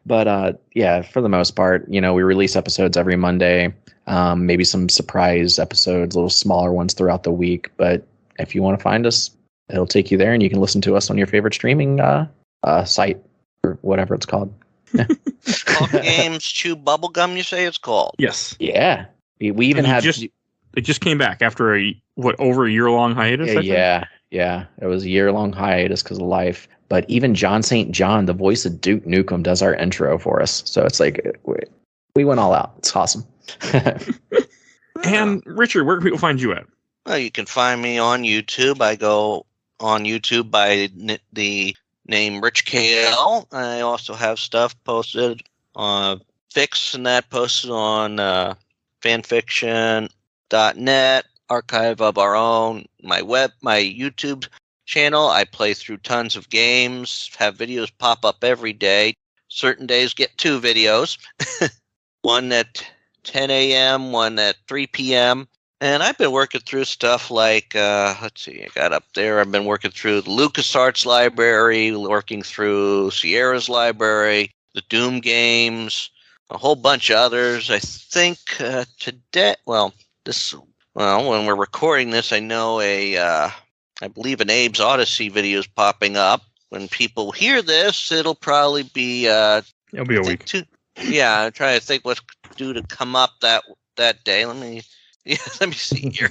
But yeah, for the most part, we release episodes every Monday. Maybe some surprise episodes, little smaller ones throughout the week. But if you want to find us, it'll take you there, and you can listen to us on your favorite streaming site or whatever it's called. Talk Games Chew Bubblegum, you say it's called? Yes. Yeah. We even have It just came back after over a year-long hiatus, I think? Yeah. It was a year-long hiatus because of life. But even John St. John, the voice of Duke Nukem, does our intro for us. So it's like, we went all out. It's awesome. And Richard, where can people find you at? Well, you can find me on YouTube. I go on YouTube by the name Rich KL. I also have stuff posted on Fix and that posted on fanfiction.net, Archive of Our Own, my YouTube channel. I play through tons of games, have videos pop up every day. Certain days get 2 videos, one at 10 a.m., one at 3 p.m. And I've been working through stuff like, let's see, I got up there. I've been working through the LucasArts library, working through Sierra's library, the Doom games, a whole bunch of others. I think today, when we're recording this, I know I believe an Abe's Odyssey video is popping up. When people hear this, it'll probably be It'll be a week. I'm trying to think what to do to come up that day. Let me see here.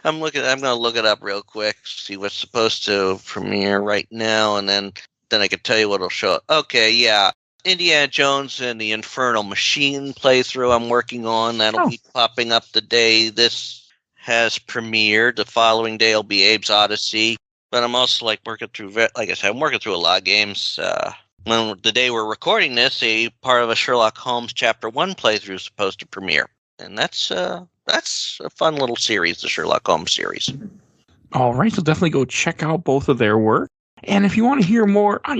I'm going to look it up real quick, see what's supposed to premiere right now, and then I can tell you what it'll show. Okay, yeah. Indiana Jones and the Infernal Machine playthrough I'm working on. That'll be popping up the day this has premiered. The following day will be Abe's Odyssey. But I'm also working through, like I said, I'm working through a lot of games. When the day we're recording this, a part of a Sherlock Holmes Chapter 1 playthrough is supposed to premiere. And that's a fun little series, the Sherlock Holmes series. All right, so definitely go check out both of their work. And if you want to hear more, I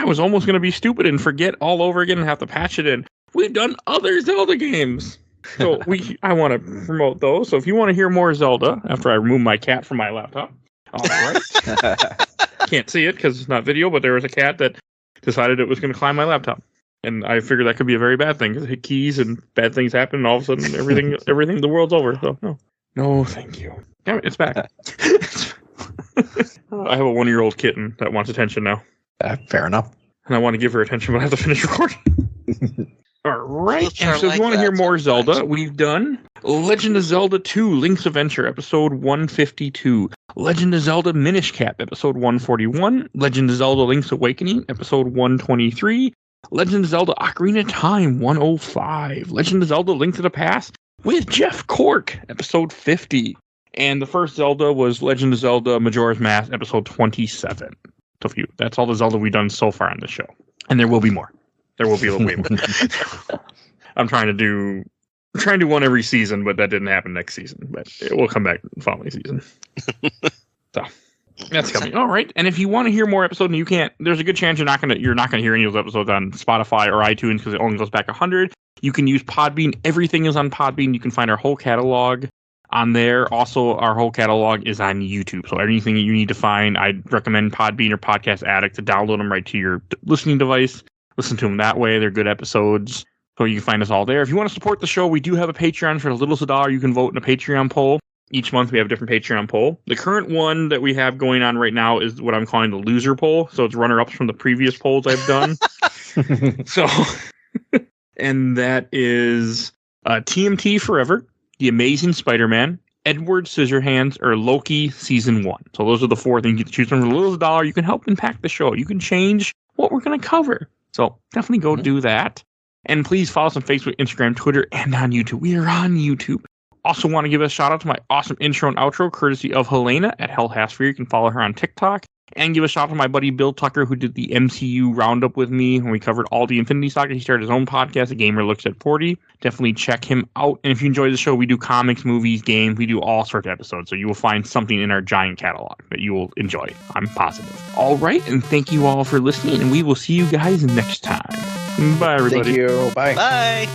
was almost going to be stupid and forget all over again and have to patch it in. We've done other Zelda games. So I want to promote those. So if you want to hear more Zelda, after I remove my cat from my laptop, all right. Can't see it because it's not video, but there was a cat that decided it was going to climb my laptop. And I figured that could be a very bad thing because it hit keys and bad things happen, and all of a sudden everything, the world's over. So no, thank you. Damn it, it's back. I have a 1-year-old kitten that wants attention now. Fair enough. And I want to give her attention, but I have to finish recording. All right. And so if you want to hear more Zelda, we've done Legend of Zelda 2, Link's Adventure, episode 152. Legend of Zelda Minish Cap, episode 141. Legend of Zelda Link's Awakening, episode 123. Legend of Zelda Ocarina of Time, 105. Legend of Zelda Link to the Past with Jeff Cork, episode 50. And the first Zelda was Legend of Zelda Majora's Mask, episode 27. So that's all the Zelda we've done so far on the show. And there will be more. There will be a little way more. I'm trying to do one every season, but that didn't happen next season. But it will come back the following season. So that's coming. All right. And if you want to hear more episodes, and you can't, there's a good chance you're not gonna hear any of those episodes on Spotify or iTunes because it only goes back 100. You can use Podbean. Everything is on Podbean. You can find our whole catalog on there. Also, our whole catalog is on YouTube. So anything that you need to find, I'd recommend Podbean or Podcast Addict to download them right to your listening device. Listen to them that way. They're good episodes. So you can find us all there. If you want to support the show, we do have a Patreon. For as little as $1, you can vote in a Patreon poll. Each month we have a different Patreon poll. The current one that we have going on right now is what I'm calling the loser poll. So it's runner-ups from the previous polls I've done. So, and that is TMT Forever, The Amazing Spider-Man, Edward Scissorhands, or Loki Season 1. So those are the 4 things you can choose from. For as little as $1, you can help impact the show. You can change what we're going to cover. So definitely go do that. And please follow us on Facebook, Instagram, Twitter, and on YouTube. We are on YouTube. Also want to give a shout out to my awesome intro and outro, courtesy of Helena at Hell Has For You. You can follow her on TikTok. And give a shout out to my buddy Bill Tucker, who did the MCU roundup with me when we covered all the Infinity Saga. He started his own podcast, A Gamer Looks at 40. Definitely check him out. And if you enjoy the show, we do comics, movies, games. We do all sorts of episodes. So you will find something in our giant catalog that you will enjoy. I'm positive. All right. And thank you all for listening. And we will see you guys next time. Bye, everybody. Thank you. Bye. Bye.